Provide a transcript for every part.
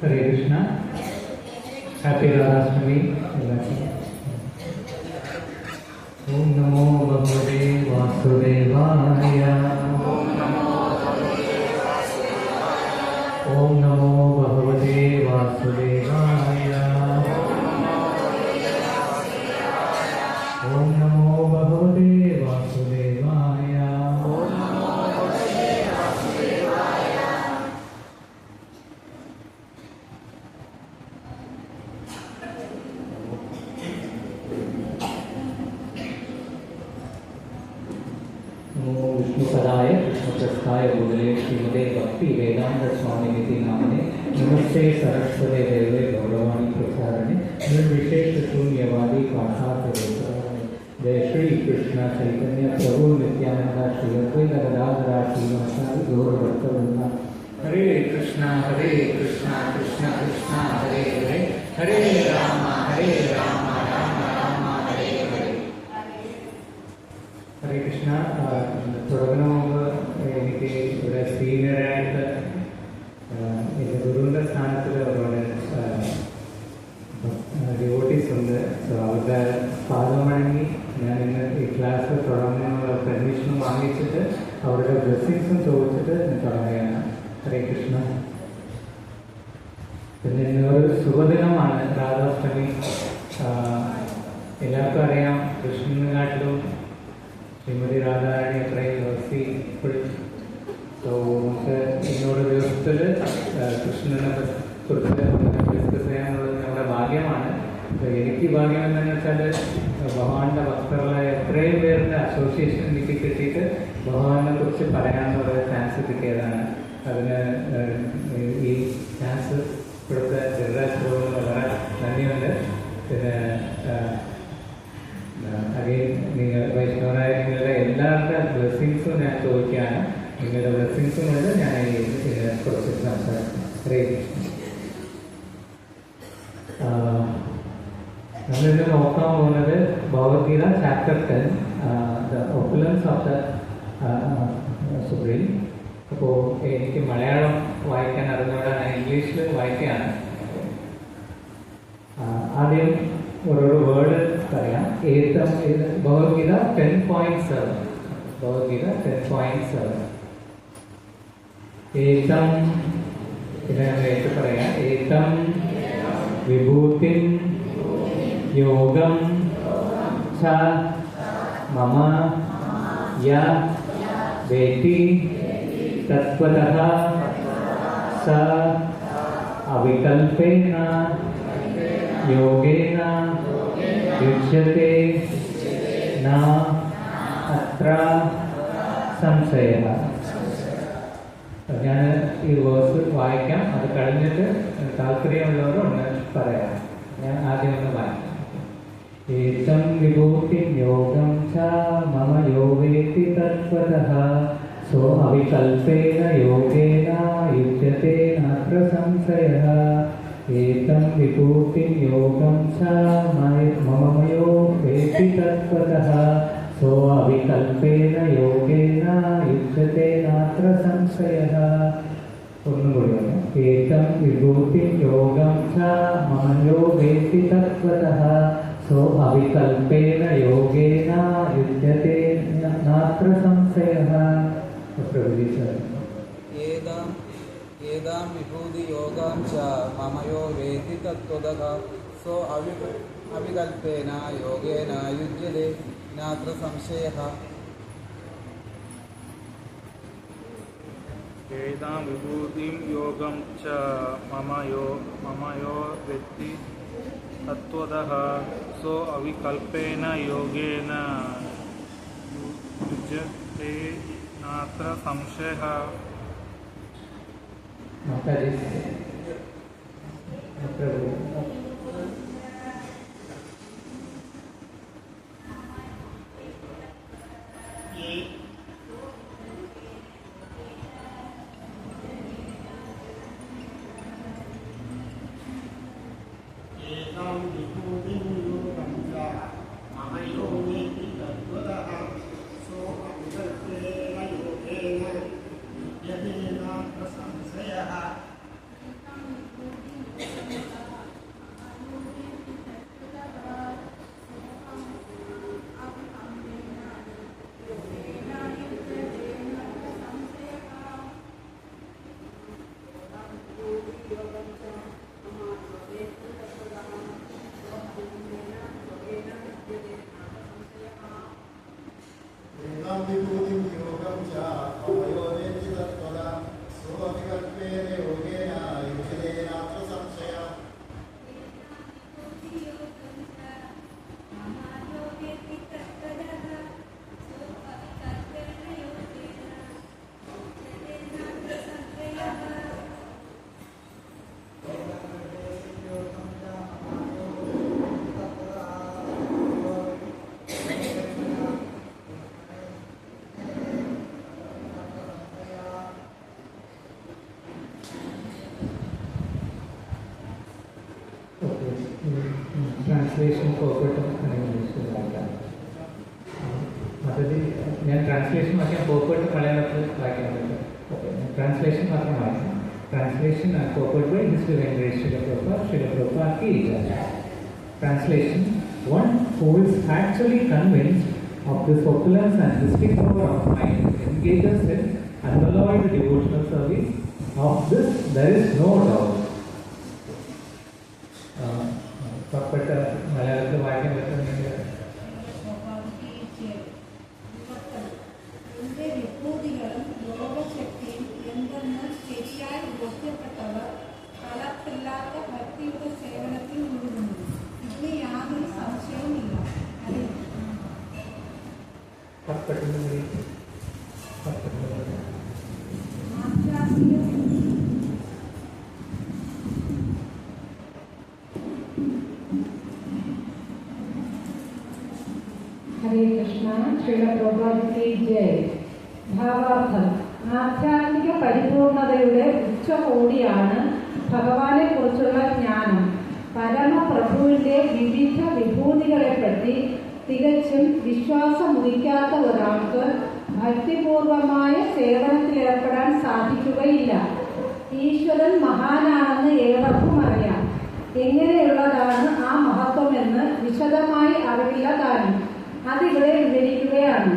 Hare Krishna. Happy Radhastami. Om Namo Bhagavate Vasudevaya. Om Namo Bhagavate Vasudevaya. Om Namo Bhagavate Vasudevaya. विष्णुपदाय कृष्णप्रस्थाय भूतले श्रीमते भक्ति वेदांत स्वामिनिति नामने नमस्ते सरस्वते देवे गौरवाणी प्रचारणे निर्विशेष शून्यवादी पाठार्थवेत्राणे जय श्री कृष्ण चैतन्य प्रभु नित्यानंद श्री अद्वैत गदाधर श्रीवासादि गौर भक्तवृंद। हरे कृष्णा कृष्ण कृष्ण हरे हरे हरे राम राम राम हरे हरे। ഹരേ കൃഷ്ണ. തുടങ്ങുന്ന മുമ്പ് എനിക്ക് ഇവിടെ സീനിയറായിട്ട് എൻ്റെ ഗുരുവിൻ്റെ സ്ഥാനത്തിൽ ഒരുപാട് ഡിവോട്ടീസ് ഉണ്ട്. സോ അവരുടെ പാദം വഴങ്ങി ഞാൻ ഇന്ന് ഈ ക്ലാസ് തുടങ്ങുന്നതിനുള്ള പെർമിഷനും വാങ്ങിച്ചിട്ട് അവരുടെ ബ്ലെസ്സിങ്സും ചോദിച്ചിട്ട് ഞാൻ തുടങ്ങുകയാണ്. ഹരേ കൃഷ്ണ. പിന്നെ ഇന്നൊരു ശുഭദിനമാണ്, രാധാഷ്ടമി. എല്ലാവർക്കും അറിയാം, കൃഷ്ണനെക്കാട്ടിലും ശ്രീമതി രാധാരാണി അത്രയും ദിവസി. സോ നമുക്ക് ഇന്നോട് ദിവസത്തിൽ കൃഷ്ണനെ കുറിച്ച് ഡിസ്കസ് ചെയ്യാനുള്ളത് ഞങ്ങളുടെ ഭാഗ്യമാണ്. എനിക്ക് ഭാഗ്യം എന്താണെന്ന് വെച്ചാൽ ഭഗവാന്റെ ഭക്തരുടെ എത്രയും പേരുടെ അസോസിയേഷൻ എനിക്ക് കിട്ടിയിട്ട് ഭഗവാനെ കുറിച്ച് പറയാനുള്ള ചാൻസ് കിട്ടിയതാണ്. അതിന് ഈ ചാൻസ് ഇവിടുത്തെ ജനറാജ് വളരെ നന്ദിയുണ്ട്. പിന്നെ അഗെയിൻ നിങ്ങൾ വൈഷ്ണവരായ നിങ്ങളുടെ എല്ലാവരുടെ ബ്ലെസ്സിങ്സും ഞാൻ ചോദിക്കുകയാണ്. നിങ്ങളുടെ ബ്ലെസ്സിങ്സും കൊണ്ട് ഞാൻ ഇതിനെക്കുറിച്ച് സംസാരിക്കും. ഹരേ കൃഷ്ണ. നമ്മളിന്ന് നോക്കാൻ പോകുന്നത് Bhagavadgita chapter 10, the opulence of the supreme. അപ്പോൾ എനിക്ക് മലയാളം വായിക്കാൻ അറിഞ്ഞുകൊണ്ടാണ് ഞാൻ ഇംഗ്ലീഷിൽ വായിക്കുകയാണ്. ആദ്യം ഓരോരോ വേർഡ് പറയാം. ഭഗവത്ഗീത 10.7. ഭഗവത്ഗീത 10.7. ഏതം, പിന്നെ നേരത്തെ പറയാം, ഏതം വിഭൂതിം യോഗം ച മമ യ വേത്തി തത്വതഃ സ അവികൽപേന യോഗേന യുജ്യത്തെ ന അത്ര സംശയഃ. ഞാൻ ഈ വേഴ്സ് വായിക്കാം, അത് കഴിഞ്ഞിട്ട് താല്പര്യമുള്ളവർ ഒന്ന് പറയാം. ഞാൻ ആദ്യം ഒന്ന് വായിക്കാം. ഏതം വിഭൂതിം യോഗം ച മമ യോ വേത്തി തത്വതഃ സോ അവികൽപേന യോഗേന യുജ്യത്തെ നാത്ര സംശയഃ. ഏതം വിഭൂതിം യോഗം ച മമ യോ വേത്തി തത്വതഃ സോ അവികൽപേന യോഗേന യുജ്യത്തെ നാത്ര സംശയഃ. ഒന്നുകൂടി. ഏതം വിഭൂതിം യോഗം ച മമ യോ വേത്തി തത്വതഃ സോ അവികൽപേന യോഗേന യുജ്യത്തെ നാത്ര സംശയഃ. ഏതാം വിഭൂതി യോഗം ച മമ യോ വേത്തി തത്വതഃ സോ അവികൽപേന യോഗേന യുജ്യത്തെ നാത്ര സംശയഃ. ഏതാം വിഭൂതിം യോഗം ച മമ യോ വേത്തി തത്വതഃ സോ അവികൽപേന യോഗേന യുജ്യത്തെ നാത്ര സംശയഃ. विभूतिं योगं च ममयो वेत्ति तत्त्वदा सोऽविकल्पेन योगेन युज्यते नात्र संशयः ട്രാൻസ്ലേഷൻ പോക്കട്ടും മറ്റത് ഞാൻ ട്രാൻസ്ലേഷൻ മാത്രം പോക്കട്ട് മലയാളത്തിൽ വായിക്കാൻ പറ്റും. ഓക്കെ, ട്രാൻസ്ലേഷൻ മാത്രം വായിക്കാം. ട്രാൻസ്ലേഷൻ പോക്കട്ട് by history Venkatesh Srila Ki Jai. Translation: one who is actually convinced of this opulence and mystic power of mind engages in unalloyed devotional service. Of this there is no doubt. പുറപ്പെട്ട മലയാളത്തിൽ വായിക്കാൻ പറ്റുന്നുണ്ട്. എന്റെ വിഭൂതികളും യോഗശക്തിയും എന്തെന്ന് ശരിയായി ബോധ്യപ്പെട്ടവർ കലർപ്പില്ലാത്ത ഭക്തിയുടെ സേവനത്തിൽ മുഴുകുന്നു. ഇതിന് യാതൊരു സംശയവുമില്ല. ഹരേ കൃഷ്ണ. ശ്രീല പ്രഭുപാദി ജയ്. ഭാവാർത്ഥം: ആധ്യാത്മിക പരിപൂർണതയുടെ ഉച്ചകോടിയാണ് ഭഗവാനെ കുറിച്ചുള്ള ജ്ഞാനം. പരമപ്രഭുവിന്റെ വിവിധ വിഭൂതികളെപ്പറ്റി തികച്ചും വിശ്വാസമുദിക്കാത്ത ഒരാൾക്ക് ഭക്തിപൂർവമായ സേവനത്തിലേർപ്പെടാൻ സാധിക്കുകയില്ല. ഈശ്വരൻ മഹാനാണെന്ന് ഏവർക്കും അറിയാം. എങ്ങനെയുള്ളതാണ് ആ മഹത്വമെന്ന് വിശദമായി അറിവില്ല താനും. അതിവിടെ വിവരിക്കുകയാണ്.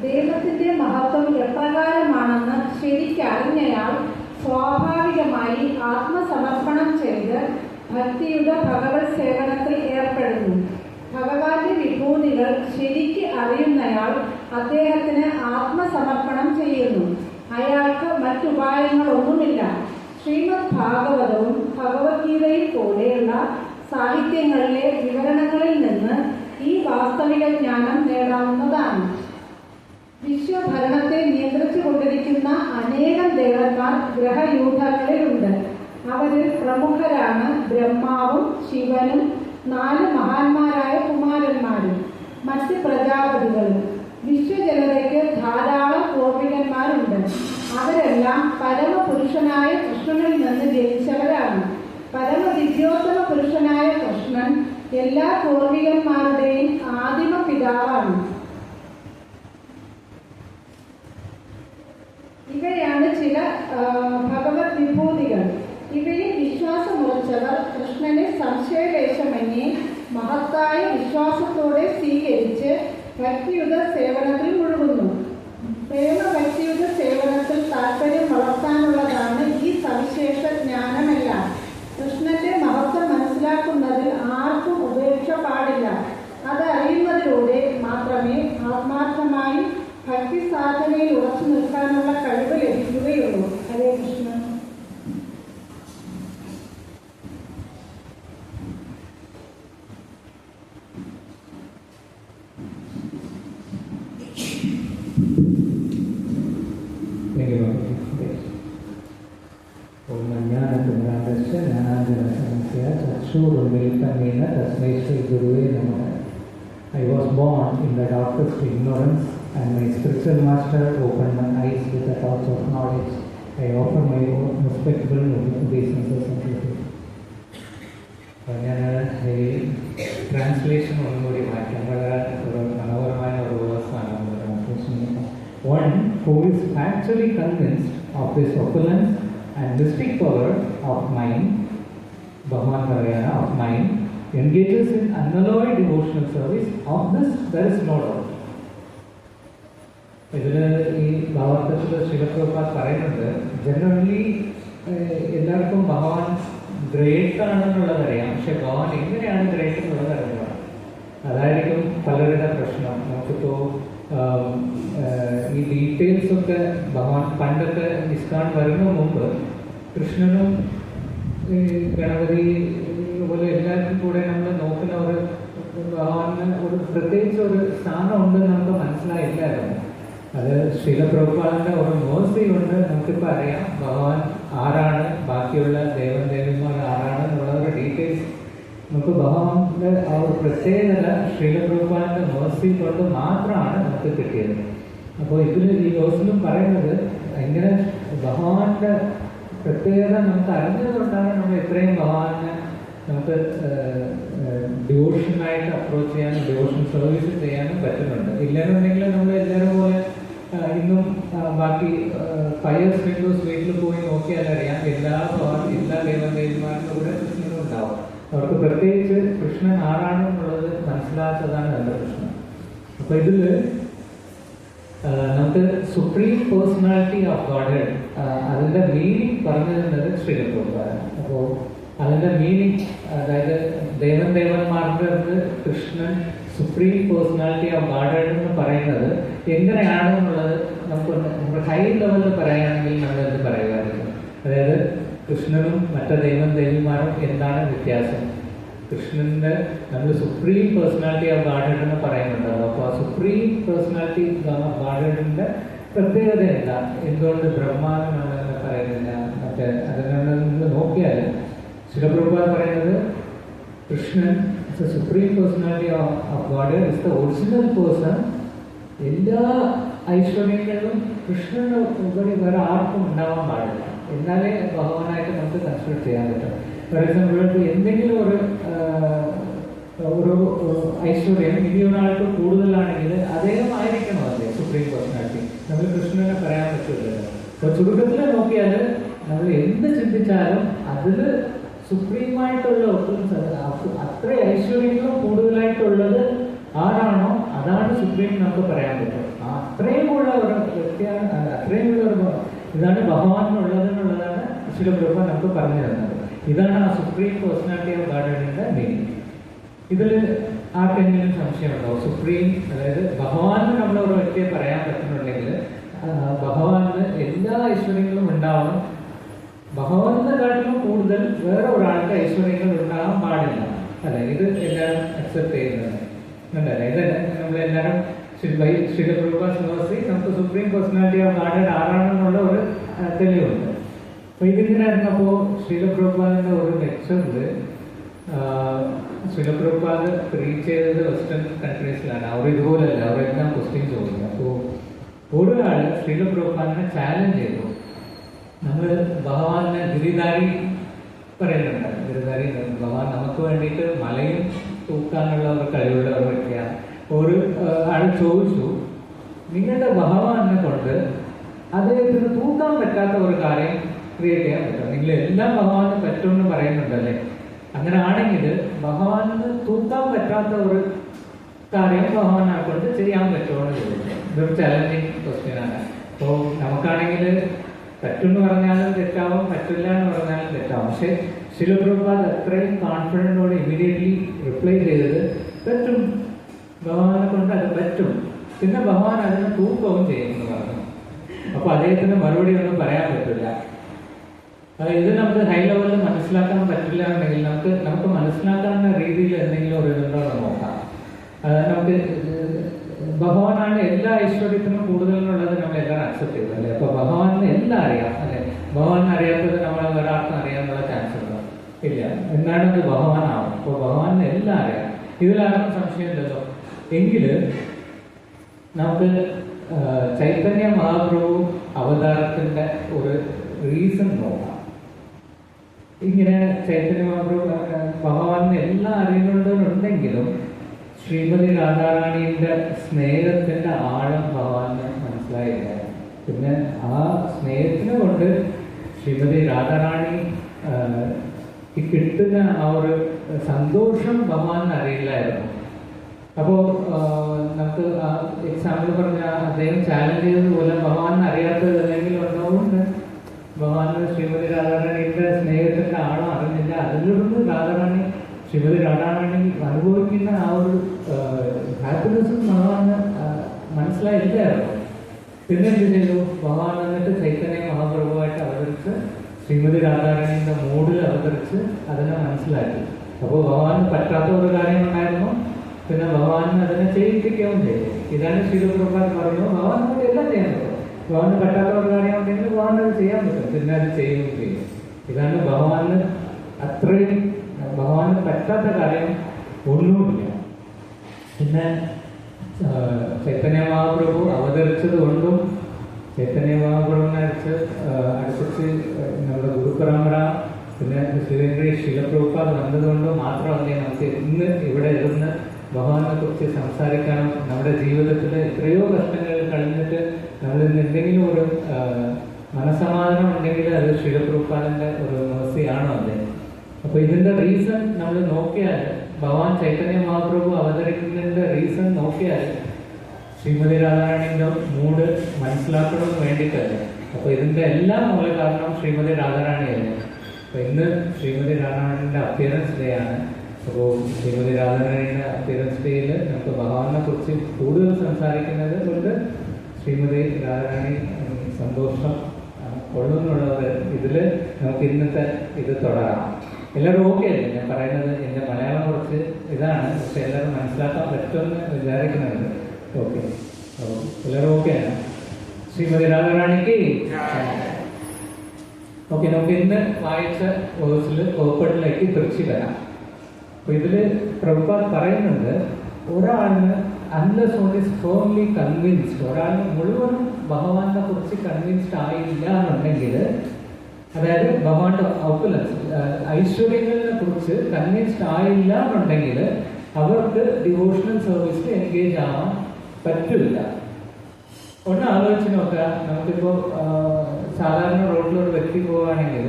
ദൈവത്തിന്റെ മഹത്വം എപ്രകാരമാണെന്ന് ശരിക്കറിഞ്ഞയാൾ സ്വാഭാവികമായി ആത്മസമർപ്പണം ചെയ്ത് ഭക്തിയുടെ ഭഗവത് സേവനത്തിൽ ഏർപ്പെടുന്നു. ഭഗവാന്റെ വിഭൂതികൾ ശരിക്ക് അറിയുന്നയാൾ അദ്ദേഹത്തിന് ആത്മസമർപ്പണം ചെയ്യുന്നു. അയാൾക്ക് മറ്റുപായങ്ങളൊന്നുമില്ല. ശ്രീമദ് ഭാഗവതവും ഭഗവത്ഗീതയും പോലെയുള്ള സാഹിത്യങ്ങളിലെ വിവരണങ്ങളിൽ നിന്ന് ഈ വാസ്തവിക ജ്ഞാനം നേടാവുന്നതാണ്. വിശ്വഭരണത്തെ നിയന്ത്രിച്ചു കൊണ്ടിരിക്കുന്ന അനേകം ദേവന്മാർ ഗ്രഹയൂഥങ്ങളിലുണ്ട്. അവരിൽ പ്രമുഖരാണ് ബ്രഹ്മാവും ശിവനും 4 മഹാന്മാരായ കുമാരന്മാരും മറ്റ് പ്രജാപതികളും. വിശ്വജനതയ്ക്ക് ധാരാളം പൂർവികന്മാരുണ്ട്. അവരെല്ലാം പരമപുരുഷനായ കൃഷ്ണനിൽ നിന്ന് ജനിച്ചവരാണ്. പരമദിവ്യോത്തമ പുരുഷനായ കൃഷ്ണൻ എല്ലാ പൂർവികന്മാരുടെയും ആദിമ പിതാവാണ്. ഇവയാണ് ചില ഭഗവത് വിഭൂതികൾ. ഇവയിൽ വിശ്വാസമുറച്ചവർ കൃഷ്ണനെ സംശയലേശമന്യേ മഹത്തായ വിശ്വാസത്തോടെ സ്വീകരിച്ച് ഭക്തിയുത സേവനത്തിൽ മുഴുകുന്നു. പ്രേമഭക്തിയുത സേവനത്തിൽ താല്പര്യം വളർത്താനുള്ളതാണ് ഈ സവിശേഷ ജ്ഞാനമെല്ലാം. കൃഷ്ണന്റെ മഹത്വം മനസ്സിലാക്കുന്നതിൽ ആർക്കും ഉപേക്ഷ പാടില്ല. അത് അറിയുന്നതിലൂടെ മാത്രമേ ആത്മാർത്ഥമായി ഭക്തി സാധനയിൽ ഉറച്ചു നിൽക്കാനുള്ള കഴിവ് ലഭിക്കുകയുള്ളൂ. ഹരേ Krishna. I was born in the darkest ignorance, and my spiritual master opened my eyes with the torch of knowledge. I offer my respectable obeisances and duties. Translation only one who is actually convinced of this opulence and mystic power of mind, Bhagavan Narayana of mind, engages in unalloyed devotional service. Of this there is no doubt. ഇതിന് ഈ ഭാവാർത്ഥത്തിൽ ശ്രീലപ്രഭുപാദ് പറയുന്നുണ്ട്, generally എല്ലാവർക്കും ഭഗവാൻ great ആണെന്നുള്ളത് അറിയാം. പക്ഷെ ഭഗവാൻ എങ്ങനെയാണ് ഗ്രേറ്റ് എന്നുള്ളത് അറിഞ്ഞതാണ്. അതായിരിക്കും പലരുടെ പ്രശ്നം. നമുക്കിപ്പോൾ ഡീറ്റെയിൽസ് ഒക്കെ ഭഗവാൻ പണ്ടൊക്കെ ഇസ്കാൺ വരുന്ന മുമ്പ് കൃഷ്ണനും ഈ ഗണപതി പോലെ എല്ലാവർക്കും കൂടെ നമ്മൾ നോക്കുന്ന ഒരു ഭഗവാന് ഒരു പ്രത്യേകിച്ച് ഒരു സ്ഥാനം ഉണ്ടെന്ന് നമുക്ക് മനസ്സിലായില്ലായിരുന്നു. അത് ശ്രീല പ്രഭുപാദിന്റെ ഒരു മേഴ്സി കൊണ്ട് നമുക്കിപ്പോൾ അറിയാം ഭഗവാൻ ആരാണ്, ബാക്കിയുള്ള ദേവന്മാർ ആരാണ് എന്നുള്ള ഒരു ഡീറ്റെയിൽസ് നമുക്ക് ഭഗവാന്റെ ആ ഒരു പ്രത്യേകത ശ്രീല പ്രഭുപാദിന്റെ മേഴ്സി കൊണ്ട് മാത്രമാണ് നമുക്ക് കിട്ടിയത്. അപ്പോൾ ഇതിൽ ഈ വേഴ്സിലും പറയുന്നത് ഇങ്ങനെ ഭഗവാന്റെ പ്രത്യേകത നമുക്ക് അറിഞ്ഞതുകൊണ്ടാണ് നമ്മൾ ഇത്രയും ഭഗവാനെ നമുക്ക് ഡിവോഷനായിട്ട് അപ്രോച്ച് ചെയ്യാനും ഡിവോഷൻ സർവീസ് ചെയ്യാനും പറ്റുന്നുണ്ട്. ഇല്ലെന്നുണ്ടെങ്കിൽ നമ്മൾ എല്ലാവരും പോലെ ഇന്നും ബാക്കി ഫയർ സ്പ്രിംഗ്ലൂസ് വീട്ടിൽ പോയി നോക്കിയാൽ അറിയാം എല്ലാ ദേവന്മാരുടെ കൂടെ കൃഷ്ണനും ഉണ്ടാവും. അവർക്ക് പ്രത്യേകിച്ച് കൃഷ്ണൻ ആരാണെന്നുള്ളത് മനസ്സിലാത്തതാണ് എൻ്റെ പ്രശ്നം. അപ്പോൾ ഇതിൽ നമുക്ക് സുപ്രീം പേഴ്സണാലിറ്റി ഓഫ് ഗോഡ്ഹെഡ് അതിൻ്റെ മീനിങ് പറഞ്ഞു തന്നത് ശ്രീല പ്രഭുപാദാണ്. അപ്പോൾ അതിൻ്റെ മീനിങ് അതായത് ദേവന്മാരുടെ കൃഷ്ണൻ സുപ്രീം പേഴ്സണാലിറ്റി ഓഫ് ഗോഡ്ഹെഡ് എന്ന് പറയുന്നത് എങ്ങനെയാണെന്നുള്ളത് നമുക്ക് ഹൈ ലെവലിൽ പറയുകയാണെങ്കിൽ നമ്മൾ എന്ത് പറയുമായിരുന്നു. അതായത് കൃഷ്ണനും മറ്റു ദേവന്മാരും എന്താണ് വ്യത്യാസം, കൃഷ്ണന്റെ നമ്മൾ സുപ്രീം പേഴ്സണാലിറ്റി ഓഫ് ഗോഡ്ഹെഡ് എന്ന് പറയുന്നുണ്ടല്ലോ. അപ്പോൾ ആ സുപ്രീം പേഴ്സണാലിറ്റി ഓഫ് ഗോഡ്ഹെഡിന്റെ പ്രത്യേകത എന്താ, എന്തുകൊണ്ട് ബ്രഹ്മാണെന്ന് പറയുന്നില്ല, മറ്റേ അതിനെ നോക്കിയാൽ ശിലപ്രഭുപാദ് പറയുന്നത് Krishnan supreme personality of Godhead is the original person. എല്ലാ ഐശ്വര്യങ്ങളും കൃഷ്ണന് ഉപരി വേറെ ആർക്കും ഉണ്ടാവാൻ പാടില്ല, എന്നാലേ ഭഗവാനായിട്ട് നമുക്ക് കൺസിഡർ ചെയ്യാൻ പറ്റും. ഫോർ എക്സാമ്പിൾ എന്തെങ്കിലും ഒരു ഐശ്വര്യം ഇനിയൊരാൾക്ക് കൂടുതലാണെങ്കിൽ അദ്ദേഹം ആയിരിക്കണം അല്ലേ സുപ്രീം പേഴ്സണാലിറ്റി. നമ്മൾ കൃഷ്ണനെ പറയാൻ പറ്റില്ലല്ലോ. അപ്പോൾ ചുരുക്കത്തിൽ നോക്കിയാൽ നമ്മൾ എന്ത് ചിന്തിച്ചാലും അതിൽ സുപ്രീമായിട്ടുള്ള അത്ര ഐശ്വര്യങ്ങളും കൂടുതലായിട്ടുള്ളത് ആരാണോ അതാണ് സുപ്രീം നമുക്ക് പറയാൻ പറ്റും. അത്രയും ഉള്ള ഒരു അത്രയും ഉള്ള ഒരു ഇതാണ് ഭഗവാനുള്ളതെന്നുള്ളതാണ് ശിലപ്രഭുപാദ് നമുക്ക് പറഞ്ഞു തരുന്നത്. ഇതാണ് ആ സുപ്രീം പേഴ്സണാലിറ്റി ഓഫ് ഗോഡ്ഹെഡിന്റെ മീനിങ്. ഇതിൽ ആർക്കെങ്കിലും സംശയമുണ്ടോ? സുപ്രീം അതായത് ഭഗവാന് നമ്മൾ ഒരു വ്യക്തിയെ പറയാൻ പറ്റുന്നുണ്ടെങ്കിൽ ഭഗവാന് എല്ലാ ഐശ്വര്യങ്ങളും ഉണ്ടാവണം, ഭഗവാനെക്കാട്ടിലും കൂടുതൽ വേറെ ഒരാൾക്ക് ഐശ്വര്യങ്ങൾ ഉണ്ടാകാൻ പാടില്ല അല്ലെ. ഇത് എല്ലാവരും അക്സെപ്റ്റ് ചെയ്യുന്നത് അല്ലേ. ഇത് നമ്മളെല്ലാവരും ശ്രീലപ്രഭുപാദ് യൂണിവേഴ്സിറ്റി നമുക്ക് സുപ്രീം പേഴ്സണാലിറ്റി ഓഫ് ഗോഡ്ഹെഡ് ആരാണെന്നുള്ള ഒരു തെളിവുണ്ട്. അപ്പോൾ ഇതിങ്ങനെ ആയിരുന്നപ്പോൾ ശ്രീലപ്രഭുപാദിന്റെ ഒരു ലെക്ചറിൽ ശ്രീലപ്രഭുപാദ് റീച്ച് ചെയ്തത് വെസ്റ്റേൺ കൺട്രീസിലാണ്. അവർ ഇതുപോലല്ല, അവരെല്ലാം ക്വസ്റ്റ്യൻ ചോദിക്കും. അപ്പോൾ ഒരാൾ ശ്രീലപ്രഭുപാദിനെ ചാലഞ്ച് ചെയ്തു. നമ്മൾ ഭഗവാനെ ഗിരിധാരി പറയുന്നുണ്ട്, ഗിരിധാരി ഭഗവാൻ നമുക്ക് വേണ്ടിയിട്ട് മലയും തൂക്കാനുള്ള ഒരു കഴിവുള്ള ഒരു വ്യക്തിയാണ്. ഒരു ആൾ ചോദിച്ചു, നിങ്ങളുടെ ഭഗവാനെ കൊണ്ട് അദ്ദേഹത്തിന് തൂക്കാൻ പറ്റാത്ത ഒരു കാര്യം ക്രിയേറ്റ് ചെയ്യാൻ പറ്റും. നിങ്ങൾ എല്ലാം ഭഗവാന് പറ്റുമെന്ന് പറയുന്നുണ്ടല്ലേ, അങ്ങനെ ആണെങ്കിൽ ഭഗവാന് തൂക്കാൻ പറ്റാത്ത ഒരു കാര്യം ഭഗവാനെ കൊണ്ട് ചെയ്യാൻ പറ്റുമോ എന്ന് ചോദിച്ചു. ഇതൊരു ചലഞ്ചിങ് ക്വസ്റ്റ്യനാണ്. അപ്പോൾ നമുക്കാണെങ്കിൽ പറ്റുമെന്ന് പറഞ്ഞാലും തെറ്റാവും, പറ്റില്ല എന്ന് പറഞ്ഞാലും തെറ്റാവും. പക്ഷെ ശിലപ്രഭുപാദ് അത്രയും കോൺഫിഡൻറ്റോടെ ഇമ്മീഡിയറ്റ്ലി റിപ്ലൈ ചെയ്തത് പറ്റും, ഭഗവാനെ കൊണ്ട് അത് പറ്റും, പിന്നെ ഭഗവാൻ അതിന് തൂക്കവും ചെയ്യുമെന്ന് പറഞ്ഞു. അപ്പോൾ അദ്ദേഹത്തിന് മറുപടി ഒന്നും പറയാൻ പറ്റില്ല. ഇത് നമുക്ക് ഹൈ ലെവലിൽ മനസ്സിലാക്കാൻ പറ്റില്ല എന്നുണ്ടെങ്കിൽ നമുക്ക് മനസ്സിലാക്കാവുന്ന രീതിയിൽ എന്തെങ്കിലും ഒരു ഇതുണ്ടോ എന്ന് നോക്കാം. നമുക്ക് ഭഗവാനാണ് എല്ലാ ഐശ്വര്യത്തിനും കൂടുതലെന്നുള്ളത് നമ്മൾ എല്ലാവരും അക്സെപ്റ്റ് ചെയ്തു അല്ലേ. അപ്പോൾ ഭഗവാന് എല്ലാം അറിയാം അല്ലെ. ഭഗവാൻ അറിയാത്തത് നമ്മളെ ഒരാൾക്കും അറിയാനുള്ള ചാൻസ് ഉണ്ടോ? ഇല്ല. എന്താണത് ഭഗവാനാവും. അപ്പോൾ ഭഗവാന് എല്ലാം അറിയാം, ഇതിലാർക്കും സംശയമില്ലല്ലോ. എങ്കിൽ നമുക്ക് ചൈതന്യ മഹാപ്രഭു അവതാരത്തിന്റെ ഒരു റീസൺ നോക്കാം. ഇങ്ങനെ ചൈതന്യ മഹാപ്രഭു ഭഗവാന് എല്ലാം അറിയുന്നുണ്ടെങ്കിലും ശ്രീമതി രാധാറാണിയുടെ സ്നേഹത്തിന്റെ ആഴം ഭഗവാന് മനസ്സിലായില്ല. പിന്നെ ആ സ്നേഹത്തിനെ കൊണ്ട് ശ്രീമതി രാധാറാണി കിട്ടുന്ന ആ ഒരു സന്തോഷം ഭഗവാന് അറിയില്ലായിരുന്നു. അപ്പോൾ നമുക്ക് ആ എക്സാമ്പിൾ പറഞ്ഞ അദ്ദേഹം ചാലഞ്ച് ചെയ്തതുപോലെ ഭഗവാന് അറിയാത്തത് എന്തെങ്കിലും ഉണ്ടാവുന്നുണ്ട്. ഭഗവാന് ശ്രീമതി രാധാറാണിയുടെ സ്നേഹത്തിന്റെ ആഴം അറിഞ്ഞില്ല. അതിലൊന്ന് രാധാറാണി ശ്രീമതി രാധാറാണി അനുഭവിക്കുന്ന ആ ഒരു ഹാപ്പിനെസ്സും ഭഗവാന് മനസ്സിലായില്ലായിരുന്നു. പിന്നെ എന്ത് ചെയ്തു? ഭഗവാൻ വന്നിട്ട് ചൈതന്യ മഹാപ്രഭുവായിട്ട് അവതരിച്ച് ശ്രീമതി രാധാരാണിയുടെ മൂഡിൽ അവതരിച്ച് അതിനെ മനസ്സിലാക്കി. അപ്പോൾ ഭഗവാന് പറ്റാത്ത ഒരു കാര്യം ഉണ്ടായിരുന്നു, പിന്നെ ഭഗവാൻ അതിനെ ചെയ്യിപ്പിക്കുകയും ചെയ്തു. ഇതാണ് ശ്രീലപ്രഭാത് പറഞ്ഞു, ഭഗവാൻ നമുക്ക് എല്ലാം ചെയ്യാൻ പറ്റും. ഭഗവാന് പറ്റാത്ത ഒരു കാര്യം ഉണ്ടെങ്കിൽ ഭഗവാൻ അത് ചെയ്യാൻ പറ്റും, പിന്നെ അത് ചെയ്യുകയും ചെയ്യും. ഇതാണ് ഭഗവാന് അത്രയും ഭഗവാന് പറ്റാത്ത കാര്യം ഒന്നുമില്ല. പിന്നെ ചൈതന്യ മഹാപ്രഭു അവതരിച്ചത് കൊണ്ടും ചൈതന്യ മഹാപ്രഭുവിനെ അടുപ്പിച്ച് നമ്മുടെ ഗുരുപരമ്പര പിന്നെ ശിലപ്രഭുപാദ് വന്നതുകൊണ്ട് മാത്രമല്ലേ നമുക്ക് ഇന്ന് ഇവിടെ ഇരുന്ന് ഭഗവാനെ കുറിച്ച് സംസാരിക്കാനും നമ്മുടെ ജീവിതത്തിൽ എത്രയോ കഷ്ടങ്ങൾ കഴിഞ്ഞിട്ട് നമ്മൾ ഇന്ന് എന്തെങ്കിലും ഒരു മനസമാധാനം ഉണ്ടെങ്കിൽ അത് ശിലപ്രഭുപാദിന്റെ ഒരു മേഴ്സിയാണോ അല്ലേ? അപ്പൊ ഇതിന്റെ റീസൺ നമ്മൾ നോക്കിയാൽ, ഭഗവാൻ ചൈതന്യ മഹാപ്രഭു അവതരിക്കുന്നതിന്റെ റീസൺ നോക്കിയാൽ ശ്രീമതി രാധാരാണിന്റെ മൂഡ് മനസ്സിലാക്കണമെന്ന് വേണ്ടിയിട്ടല്ലേ. അപ്പൊ ഇതിന്റെ എല്ലാം മൂല കാരണം ശ്രീമതി രാധാരാണിയല്ലേ. അപ്പൊ ഇന്ന് ശ്രീമതി രാധാരാണിന്റെ അപ്പിയറൻസ് ഡേ ആണ്. അപ്പോൾ ശ്രീമതി രാധാരാണിയുടെ അപ്പിയറൻസ് ഡേയിൽ നമുക്ക് ഭഗവാനെ കുറിച്ച് കൂടുതൽ സംസാരിക്കുന്നത് കൊണ്ട് ശ്രീമതി രാധാരാണി സന്തോഷം കൊള്ളുന്നുള്ളത് ഇതിൽ നമുക്ക് ഇന്നത്തെ ഇത് തുടരാം. എല്ലാവരും ഓക്കെ അല്ലേ? ഞാൻ പറയുന്നത് എൻ്റെ മലയാളം കുറച്ച് ഇതാണ്, പക്ഷെ എല്ലാവരും മനസ്സിലാക്കാൻ പറ്റുമെന്ന് വിചാരിക്കുന്നുണ്ട്. ഓക്കെ, അപ്പോൾ എല്ലാവരും ഓക്കെയാണ്. ശ്രീമതി രാധാരാണിക്ക് ഓക്കെ. നമുക്ക് ഇന്ന് വായിച്ച വേഴ്സിൽ കോപ്പട്ടിലേക്ക് തിരിച്ചു വരാം. അപ്പോൾ ഇതിൽ പ്രഭുപാദ് പറയുന്നുണ്ട്, ഒരാളിന് unless one is firmly convinced, ഒരാളിന് മുഴുവനും ഭഗവാനെ കുറിച്ച് കൺവിൻസ്ഡ് ആയില്ല എന്നുണ്ടെങ്കിൽ, അതായത് ഭഗവാന്റെ ഔപ്പുലൻസ് ഐശ്വര്യങ്ങളെ കുറിച്ച് കൺവിൻസ്ഡ് ആയില്ല എന്നുണ്ടെങ്കിൽ അവർക്ക് ഡിവോഷണൽ സർവീസിൽ എൻഗേജ് ആവാൻ പറ്റില്ല. ഒന്ന് ആലോചിച്ച് നോക്കുക. നമുക്കിപ്പോൾ സാധാരണ റോഡിലൊരു വ്യക്തി പോവുകയാണെങ്കിൽ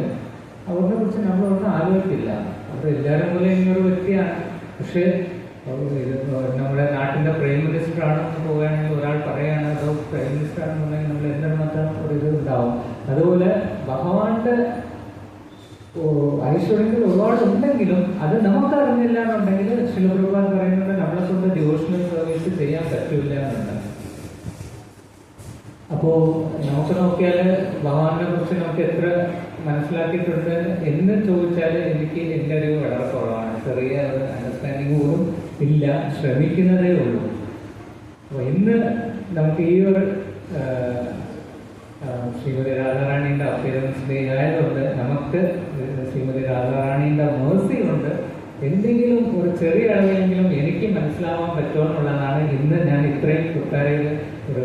അവരെ കുറിച്ച് നമ്മളൊന്നും ആലോചിക്കില്ല. അപ്പോൾ എല്ലാവരും പോലെ ഇങ്ങനൊരു വ്യക്തിയാണ്. പക്ഷേ നമ്മുടെ നാട്ടിൻ്റെ പ്രൈം മിനിസ്റ്റർ ആണെന്ന് പോവുകയാണെങ്കിൽ ഒരാൾ പറയുകയാണ് അതോ പ്രൈം മിനിസ്റ്റർ ആണെന്നുണ്ടെങ്കിൽ നമ്മൾ എന്തുമാത്രം ഒരു ഇത് ഉണ്ടാവും. അതുപോലെ ഭഗവാന്റെ ഐശ്വര്യത്തിൽ ഒരുപാട് ഉണ്ടെങ്കിലും അത് നമുക്ക് അറിഞ്ഞില്ല എന്നുണ്ടെങ്കിൽ ശിലപ്രഭുപാദ് പറയുന്നത് നമ്മളെ കൊണ്ട് ഡിവോഷണൽ സർവീസ് ചെയ്യാൻ പറ്റില്ല എന്നുണ്ട്. അപ്പോൾ നമുക്ക് നോക്കിയാൽ ഭഗവാനെ കുറിച്ച് നമുക്ക് എത്ര മനസ്സിലാക്കിയിട്ടുണ്ട് എന്ന് ചോദിച്ചാൽ എനിക്ക് എൻ്റെ അറിവ് വളരെ കുറവാണ്. ചെറിയ അണ്ടർസ്റ്റാൻഡിങ് പോലും ഇല്ല, ശ്രമിക്കുന്നതേ ഉള്ളൂ. അപ്പോൾ ഇന്ന് നമുക്ക് ഈ ഒരു ശ്രീമതി രാധാറാണിയുടെ അപ്പിയറൻസ് ഡേ ആയതുകൊണ്ട് നമുക്ക് ശ്രീമതി രാധാറാണിയുടെ മേഴ്സി കൊണ്ട് എന്തെങ്കിലും ഒരു ചെറിയ അളവിലെങ്കിലും എനിക്ക് മനസ്സിലാവാൻ പറ്റുമെന്നുള്ളതാണ് ഇന്ന് ഞാൻ ഇത്രയും തുക്കാരയിൽ ഒരു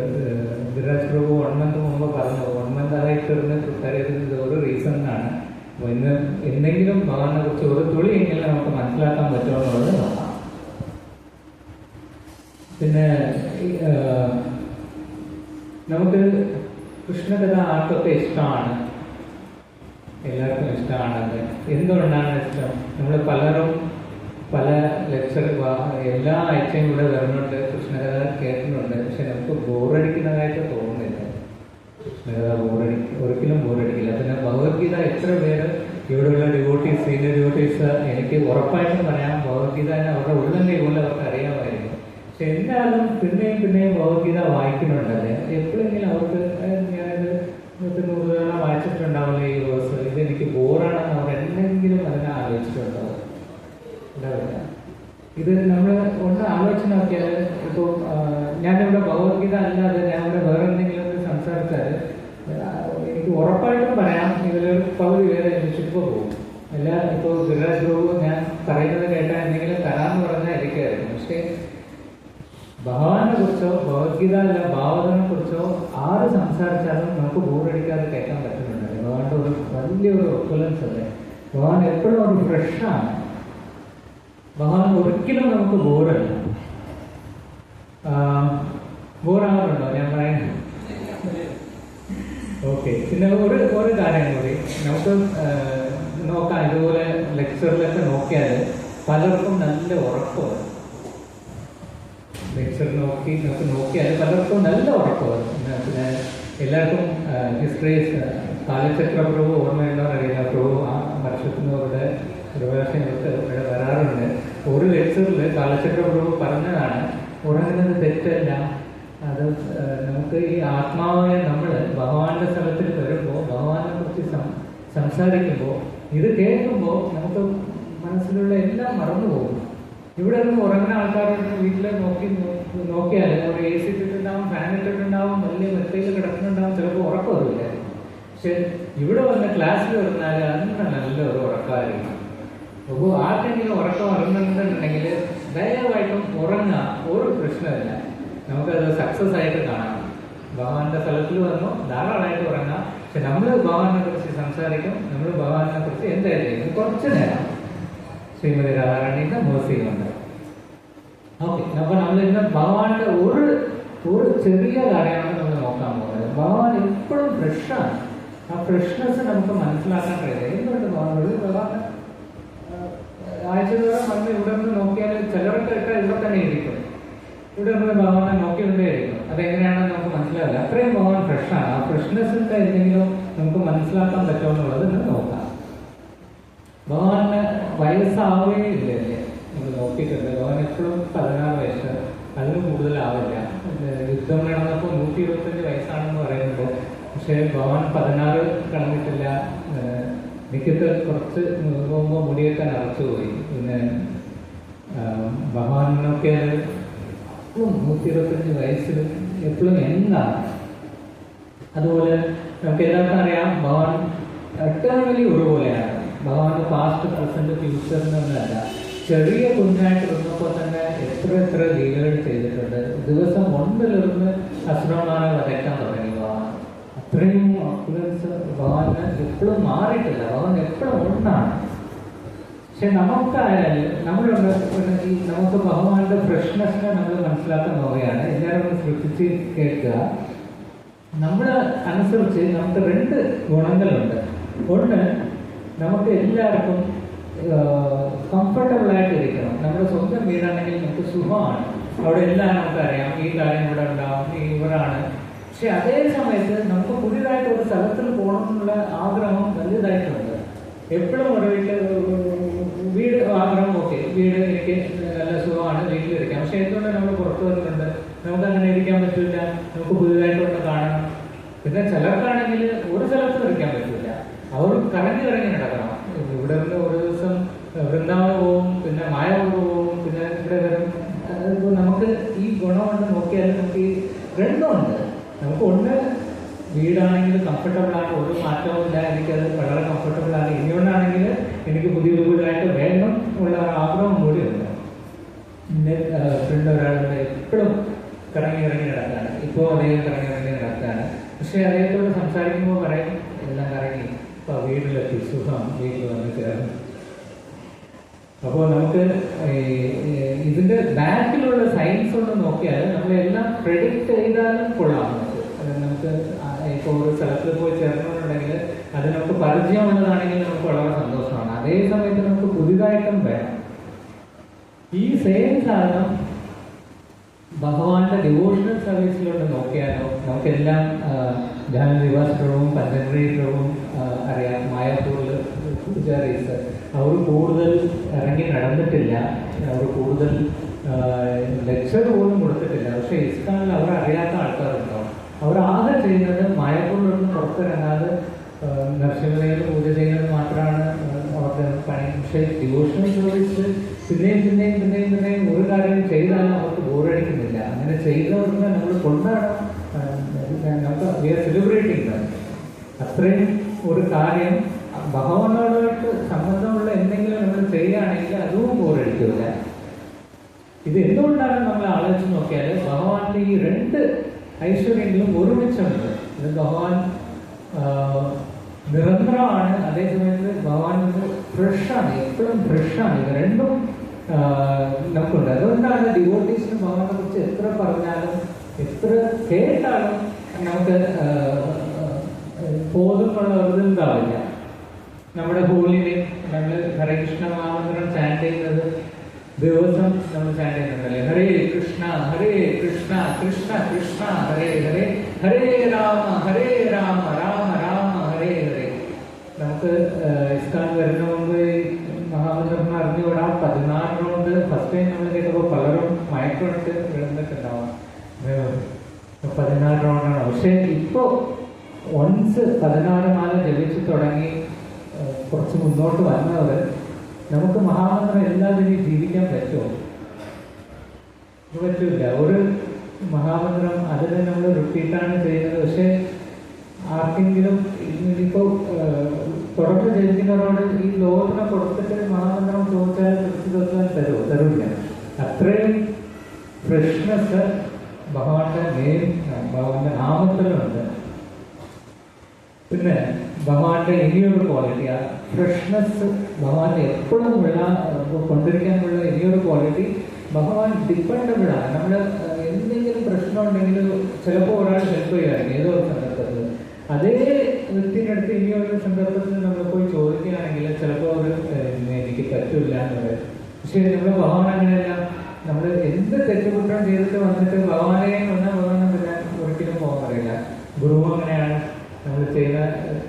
ഗിരിരാജ് പ്രഭു 1 month മുമ്പ് പറഞ്ഞു. 1 month ആയിട്ടിരുന്ന് തുക്കാരയിൽ ഒരു റീസണിനാണ്. അപ്പോൾ ഇന്ന് എന്തെങ്കിലും ഭഗവാനെ കുറിച്ച് ഒരു തുള്ളിയെങ്കിലും നമുക്ക് മനസ്സിലാക്കാൻ പറ്റുമെന്നുള്ളത് നോക്കാം. പിന്നെ നമുക്ക് കൃഷ്ണകഥ ആർക്കൊക്കെ ഇഷ്ടമാണ്? എല്ലാവർക്കും ഇഷ്ടമാണത്. എന്തുകൊണ്ടാണ് ഇഷ്ടം? നമ്മൾ പലരും പല ലെക്ചർ എല്ലാ ആഴ്ചയും ഇവിടെ വരുന്നുണ്ട്, കൃഷ്ണകഥ കേൾക്കുന്നുണ്ട്. പക്ഷെ നമുക്ക് ബോറടിക്കുന്നതായിട്ട് തോന്നുന്നില്ല. കൃഷ്ണകഥ ഒരിക്കലും ബോറടിക്കില്ല. പിന്നെ ഭഗവത്ഗീത എത്ര പേര് ഇവിടെയുള്ള ഡിവോട്ടീസ്, സീനിയർ ഡിവോട്ടീസ് എനിക്ക് ഉറപ്പായിട്ടും പറയാം, ഭഗവത്ഗീത അവരുടെ ഉള്ളിൻ്റെ പോലെ അവർക്ക് അറിയാമായിരുന്നു. പക്ഷെ എന്തായാലും പിന്നെയും ഭഗവത്ഗീത വായിക്കുന്നുണ്ടല്ലേ. എപ്പോഴെങ്കിലും അവർക്ക് ഞാനത് 100 തവണ വായിച്ചിട്ടുണ്ടാവില്ല ഈ വേഴ്സ്, ഇതെനിക്ക് ബോറാണെന്ന് അവർ എന്തെങ്കിലും അതിനെ ആലോചിച്ചിട്ടുണ്ടാവും. ഉണ്ടാവില്ല. ഇത് നമ്മൾ ഒന്ന് ആലോചിച്ച് നോക്കിയാൽ, ഇപ്പോൾ ഞാനിവിടെ ഭഗവത്ഗീത അല്ലാതെ ഞാൻ ഇവിടെ വേറെ എന്തെങ്കിലും സംസാരിച്ചാൽ എനിക്ക് ഉറപ്പായിട്ടും പറയാം ഇതിലൊരു പകുതി പേരെ ചുറ്റുമ്പോൾ പോകും. ഇപ്പോൾ ഗിരിരാജ് പ്രഭു ഞാൻ പറയുന്നത് കേട്ടാൽ എന്തെങ്കിലും തരാമെന്ന് പറഞ്ഞാൽ ഇരിക്കുമായിരുന്നു. പക്ഷേ ഭഗവാനെ കുറിച്ചോ ഭഗവത്ഗീത അല്ല ഭാഗവതനെ കുറിച്ചോ ആര് സംസാരിച്ചാലും നമുക്ക് ബോറടിക്കാതെ കേൾക്കാൻ പറ്റുന്നുണ്ട്. ഭഗവാന്റെ ഒരു വലിയൊരു ഒപ്പുലൻസ് അല്ലേ. ഭഗവാൻ എപ്പോഴും ഒരു ഫ്രഷാണ്. ഭഗവാൻ ഒരിക്കലും നമുക്ക് ബോറല്ല. ബോറാവാറുണ്ടോ ഞാൻ പറയുന്നത്? ഓക്കെ. പിന്നെ ഒരു കാര്യം കൂടി നമുക്ക് നോക്കാം. ഇതുപോലെ ലെക്ചറിലൊക്കെ നോക്കിയാൽ പലർക്കും നല്ല ഉറക്കമാണ്. ലെക്ചർ നോക്കിയാൽ പലർക്കും നല്ല ഉറക്കമാണ്. പിന്നെ എല്ലാവർക്കും ഹിസ്റ്ററീസ് കാലചക്ര പ്രഭു ഓർമ്മയുണ്ടോ അറിയില്ല. പ്രഭു ആ വർഷത്തിനോടെ ഒരു പ്രാവശ്യം ഇവിടെ വരാറുണ്ട്. ഒരു ലെക്ചറിൽ കാലചക്ര പ്രഭു പറഞ്ഞതാണ്, ഉറങ്ങുന്നത് തെറ്റല്ല, അത് നമുക്ക് നമുക്ക് ഈ ആത്മാവായ നമ്മൾ ഭഗവാന്റെ സ്ഥലത്തിൽ വരുമ്പോൾ ഭഗവാനെ കുറിച്ച് സംസാരിക്കുമ്പോൾ ഇത് കേൾക്കുമ്പോൾ നമുക്ക് മനസ്സിലുള്ള എല്ലാം മറന്നു പോകും. ഇവിടെ നിന്ന് ഉറങ്ങുന്ന ആൾക്കാരുടെ വീട്ടിൽ നോക്കിയാൽ ഒരു AC ഇട്ടിട്ടുണ്ടാവും, ഫാൻ ഇട്ടിട്ടുണ്ടാവും, വലിയ മെത്തയിൽ കിടക്കുന്നുണ്ടാവും, ചിലപ്പോൾ ഉറക്കം വരില്ല. പക്ഷെ ഇവിടെ വന്ന് ക്ലാസ്സിൽ വരുന്നാൽ അന്ന് നല്ലൊരു ഉറക്കമായിരിക്കും. അപ്പോൾ ആർക്കെങ്കിലും ഉറക്കം ഉറങ്ങുന്നുണ്ടെന്നുണ്ടെങ്കിൽ ദയവായിട്ടും ഉറങ്ങുക, ഒരു പ്രശ്നമില്ല. നമുക്കത് സക്സസ് ആയിട്ട് കാണാം. ഭഗവാന്റെ സ്ഥലത്തിൽ വന്നു ധാരാളമായിട്ട് ഉറങ്ങാം. പക്ഷെ നമ്മൾ ഭഗവാനെ കുറിച്ച് സംസാരിക്കും, നമ്മൾ ഭഗവാനെ കുറിച്ച് എന്തായാലും കുറച്ച് നേരം ശ്രീമതി രാധാറാണിയുടെ മോസിയുണ്ട്. ഓക്കെ, അപ്പോൾ നമ്മൾ ഇന്ന് ഭഗവാന്റെ ഒരു ചെറിയ കാര്യമാണ് നമ്മൾ നോക്കാൻ പോകുന്നത്. ഭഗവാൻ എപ്പോഴും ഫ്രഷാണ്. ആ ഫ്രഷ്നെസ് നമുക്ക് മനസ്സിലാക്കാൻ കഴിയില്ല. എന്തുകൊണ്ട് ഭഗവാൻ ആഴ്ചതോറും വന്ന് ഇവിടെ നിന്ന് നോക്കിയാൽ ചിലർക്ക് ഇവിടെ തന്നെ ഇരിക്കും. ഇവിടെ നിന്ന് ഭഗവാനെ നോക്കിക്കൊണ്ടേയിരിക്കും. അതെങ്ങനെയാണെന്ന് നമുക്ക് മനസ്സിലാവില്ല. അത്രയും ഭഗവാൻ ഫ്രഷാണ്. ആ ഫ്രഷ്നെസ്സിൻ്റെ എന്തെങ്കിലും നമുക്ക് മനസ്സിലാക്കാൻ പറ്റുമോ എന്നുള്ളത് ഇന്ന് നോക്കാം. ഭഗവാന് വയസ്സാവേ ഇല്ലല്ലേ? നമ്മൾ നോക്കിയിട്ടുണ്ട്. ഭഗവാൻ എപ്പോഴും 16 വയസ്സ്, അതിന് കൂടുതലാവില്ല. യുദ്ധം നടന്നപ്പോൾ 125 വയസ്സാണെന്ന് പറയുന്നുണ്ട്. പക്ഷേ ഭഗവാൻ 16 കളഞ്ഞിട്ടില്ല. എനിക്കൊക്കെ കുറച്ച് പോകുമ്പോൾ മുടിയൊക്കെ നിറച്ചു പോയി. പിന്നെ ഭഗവാനൊക്കെ 125 വയസ്സിൽ എപ്പോഴും എന്താണ്. അതുപോലെ നമുക്ക് എല്ലാവർക്കും അറിയാം ഭഗവാൻ എട്ടർണലി ഒരുപോലെയാണ്. ഭഗവാന്റെ പാസ്റ്റ്, പ്രസന്റ്, ഫ്യൂച്ചറിനൊന്നുമല്ല. ചെറിയ കുഞ്ഞായിട്ട് ഇരുന്നപ്പോൾ തന്നെ എത്ര ലീലകൾ ചെയ്തിട്ടുണ്ട്. ദിവസം 1 അസുരന്മാരെ വരയ്ക്കാൻ തുടങ്ങി ഭഗവാൻ. അത്രയും അക്യുറൻസ് ഭഗവാന് എപ്പോഴും മാറിയിട്ടില്ല. ഭഗവാൻ എപ്പോഴും ഒന്നാണ്. പക്ഷെ നമുക്കായാലും നമുക്ക് ഭഗവാന്റെ ഫ്രഷ്നെസ്സിനെ നമ്മൾ മനസ്സിലാക്കാൻ പോവുകയാണ്. എല്ലാവരും ഒന്ന് ശ്രദ്ധിച്ച് കേൾക്കുക. നമ്മൾ അനുസരിച്ച് നമുക്ക് 2 ഗുണങ്ങളുണ്ട്. ഒന്ന്, നമുക്ക് എല്ലാവർക്കും കംഫർട്ടബിളായിട്ട് ഇരിക്കണം. നമ്മുടെ സ്വന്തം വീടാണെങ്കിൽ നമുക്ക് സുഖമാണ്. അവിടെ എല്ലാം നമുക്കറിയാം, ഈ കാര്യം ഇവിടെ ഉണ്ടാവും, ഇവരാണ്. പക്ഷെ അതേ സമയത്ത് നമുക്ക് പുതിയതായിട്ട് ഒരു സ്ഥലത്തിൽ പോകണം എന്നുള്ള ആഗ്രഹം വലുതായിട്ടുണ്ട്. എപ്പോഴും ഒരു വീട് ആഗ്രഹം, ഓക്കെ, വീട് എനിക്ക് നല്ല സുഖമാണ്, വീട്ടിലിരിക്കാം. പക്ഷെ എന്തുകൊണ്ട് നമ്മൾ പുറത്തു വരുന്നുണ്ട്? നമുക്ക് അങ്ങനെ ഇരിക്കാൻ പറ്റില്ല. നമുക്ക് പുതിയതായിട്ടൊന്ന് കാണണം. പിന്നെ ചിലർക്കാണെങ്കിൽ ഒരു സ്ഥലത്തും ഇരിക്കാൻ പറ്റില്ല. അവർ കറങ്ങി നടക്കണം. ഇവിടെ നിന്ന് ഒരു ദിവസം വൃന്ദാവനം പോവും, പിന്നെ മായാപൂർ പോവും, പിന്നെ ഇവിടെ വരും. നമുക്ക് ഈ ഗുണം കൊണ്ട് നോക്കിയാൽ നമുക്ക് ഈ 2 ഉണ്ട്. നമുക്ക് ഒന്ന്, വീടാണെങ്കിൽ കംഫർട്ടബിളാണ്, ഒരു മാറ്റവും ഇല്ല, എനിക്കത് വളരെ കംഫർട്ടബിളാണ്. ഇനിയൊന്നാണെങ്കിൽ എനിക്ക് പുതിയതായിട്ട് വേണം ഉള്ള ആഗ്രഹം കൂടിയുണ്ട്. പിന്നെ ഫ്രണ്ട് ഒരാളുടെ എപ്പോഴും കറങ്ങി നടക്കുകയാണ്. ഇപ്പോൾ അദ്ദേഹം കറങ്ങി നടക്കുകയാണ്. പക്ഷെ അദ്ദേഹത്തോട് സംസാരിക്കുമ്പോൾ പറയും എല്ലാം കറങ്ങി, ഇപ്പോൾ വീട്ടിലെത്തി, സുഖം, വീട്ടിൽ വന്ന് ചേർന്ന്. അപ്പോൾ നമുക്ക് ഇതിൻ്റെ ബാക്കിലുള്ള സയൻസ് ഒന്ന് നോക്കിയാൽ നമ്മളെല്ലാം പ്രെഡിക്റ്റ് ചെയ്താലും കൊള്ളാം. നമുക്ക് ഇപ്പോൾ ഒരു സ്ഥലത്തിൽ പോയി ചേർന്നിട്ടുണ്ടെങ്കിൽ അത് നമുക്ക് പരിചയമുള്ളതാണെങ്കിൽ നമുക്ക് വളരെ സന്തോഷമാണ്. അതേ സമയത്ത് നമുക്ക് പുതിയതായിട്ടും വേണം. ഈ സെയിം സാധനം ഭഗവാന്റെ ഡിവോഷണൽ സർവീസിലോട്ട് നോക്കിയാലോ നമുക്കെല്ലാം ജാനവിവാസ് പ്രഭുവും പഞ്ചനറി പ്രഭുവും അറിയാം. മായാപൂരിൽ പൂജാരീസ് അവർ കൂടുതൽ ഇറങ്ങി നടന്നിട്ടില്ല. അവർ കൂടുതൽ ലെക്ചർ പോലും കൊടുത്തിട്ടില്ല. പക്ഷെ ഇസ്കാനിൽ അവർ അറിയാത്ത ആൾക്കാരുണ്ടാവും. അവർ ആകെ ചെയ്യുന്നത് മായാപൂരിൽ നിന്ന് പുറത്തിറങ്ങാതെ നരസിംഹയിൽ പൂജ ചെയ്യുന്നത് മാത്രമാണ് അവരുടെ പണി. പക്ഷേ ഡിവോഷണൽ സർവീസ് പിന്നെയും ഒരു കാര്യം ചെയ്താലും അവർക്ക് ബോറടിക്കുന്നില്ല. അങ്ങനെ ചെയ്തവർക്ക് നമ്മൾ കൊണ്ടാടണം. നമുക്ക് സെലിബ്രേറ്റിംഗ് അത്രയും ഒരു കാര്യം ഭഗവാനോടായിട്ട് സംബന്ധമുള്ള എന്തെങ്കിലും നമ്മൾ ചെയ്യുകയാണെങ്കിൽ അതും ബോറടിക്കില്ല. ഇത് എന്തുകൊണ്ടാണ് നമ്മൾ ആലോചിച്ച് നോക്കിയാൽ ഭഗവാന്റെ ഈ 2 ഐശ്വര്യങ്ങളും ഒരുമിച്ചുണ്ട്. ഇത് ഭഗവാൻ നിരന്തരമാണ്, അതേസമയത്ത് ഭഗവാൻ ഫ്രഷാണ്, എപ്പോഴും ഫ്രഷാണ്. ഇത് 2ഉം നമുക്കുണ്ട്. അതുകൊണ്ടാണ് ഡിവോട്ടീസിന് ഭഗവാനെ കുറിച്ച് എത്ര പറഞ്ഞാലും എത്ര കേട്ടാലും നമുക്ക് ബോധമുള്ള ഒരിതുണ്ടാവില്ല. നമ്മുടെ ഹോളിനെ നമ്മൾ ഹരേ കൃഷ്ണ മഹാമന്ത്രം ചാൻറ്റ് ചെയ്യുന്നത് ദിവസം നമ്മൾ ചാൻറ്റ് ചെയ്യുന്നുണ്ടല്ലേ, ഹരേ കൃഷ്ണ കൃഷ്ണ കൃഷ്ണ ഹരേ ഹരേ, ഹരേ രാമ രാമ രാമ ഹരേ ഹരേ. നമുക്ക് ഇസ്കാൻ വരുന്ന മുമ്പ് മഹാമന്ത്രം അറിഞ്ഞുകൂടാ. 16 റൗണ്ട് ഫസ്റ്റ് ടൈം നമ്മൾ കേട്ടപ്പോൾ പലരും മയക്കമെടുത്ത് വിഴുന്നിട്ടുണ്ടാവും. 16 റൗണ്ട് പക്ഷെ ഇപ്പോൾ വൺസ് 16 മാല ജപിച്ച് തുടങ്ങി കുറച്ച് മുന്നോട്ട് വന്നവർ നമുക്ക് മഹാമന്ത്രം എല്ലാവരെയും ജീവിക്കാൻ പറ്റുമോ? പറ്റില്ല. ഒരു മഹാമന്ത്രം അതിന് നമ്മൾ റിപ്പീറ്റാണ് ചെയ്യുന്നത്. പക്ഷെ ആർക്കെങ്കിലും ഇനിയിപ്പോൾ തുടർന്ന് ജയിക്കുന്നവരോട് ഈ ലോകത്തിനെ കൊടുത്തിട്ട് മഹാമന്ത്രം ചോദിച്ചാൽ തീർച്ചയായിട്ടും തരൂല്ല. അത്രയും ഫ്രഷ്നെസ് ഭഗവാന്റെ നാമത്തിലുണ്ട്. പിന്നെ ഭഗവാന്റെ ഇനിയൊരു ക്വാളിറ്റി, ആ ഫ്രഷ്നെസ് ഭഗവാന്റെ എപ്പോഴും കൊണ്ടിരിക്കാനുള്ള ഇനിയൊരു ക്വാളിറ്റി, ഭഗവാൻ ഡിപ്പെൻഡബിളാണ്. നമ്മൾ എന്തെങ്കിലും പ്രശ്നം ഉണ്ടെങ്കിൽ ചിലപ്പോൾ ഒരാൾ ഹെൽപ്പ് ചെയ്യുകയാണെങ്കിൽ ഏതോ ഒരു സന്ദർഭത്തിൽ അതേ വ്യക്തിനടുത്ത് ഇനിയൊരു സന്ദർഭത്തിൽ നമ്മൾ പോയി ചോദിക്കുകയാണെങ്കിൽ ചിലപ്പോൾ ഒരു എനിക്ക് പറ്റില്ല എന്ന് പറയും. പക്ഷേ നമ്മൾ ഭഗവാൻ അങ്ങനെയല്ല. നമ്മൾ എന്ത് തെറ്റുകുറ്റം ചെയ്തിട്ട് വന്നിട്ട് ഭഗവാനെ വന്നാൽ ഭഗവാൻ ഞാൻ ഒരിക്കലും പോകാൻ പറയില്ല. ഗുരു അങ്ങനെയാണ്. നമ്മൾ ചെയ്യുന്ന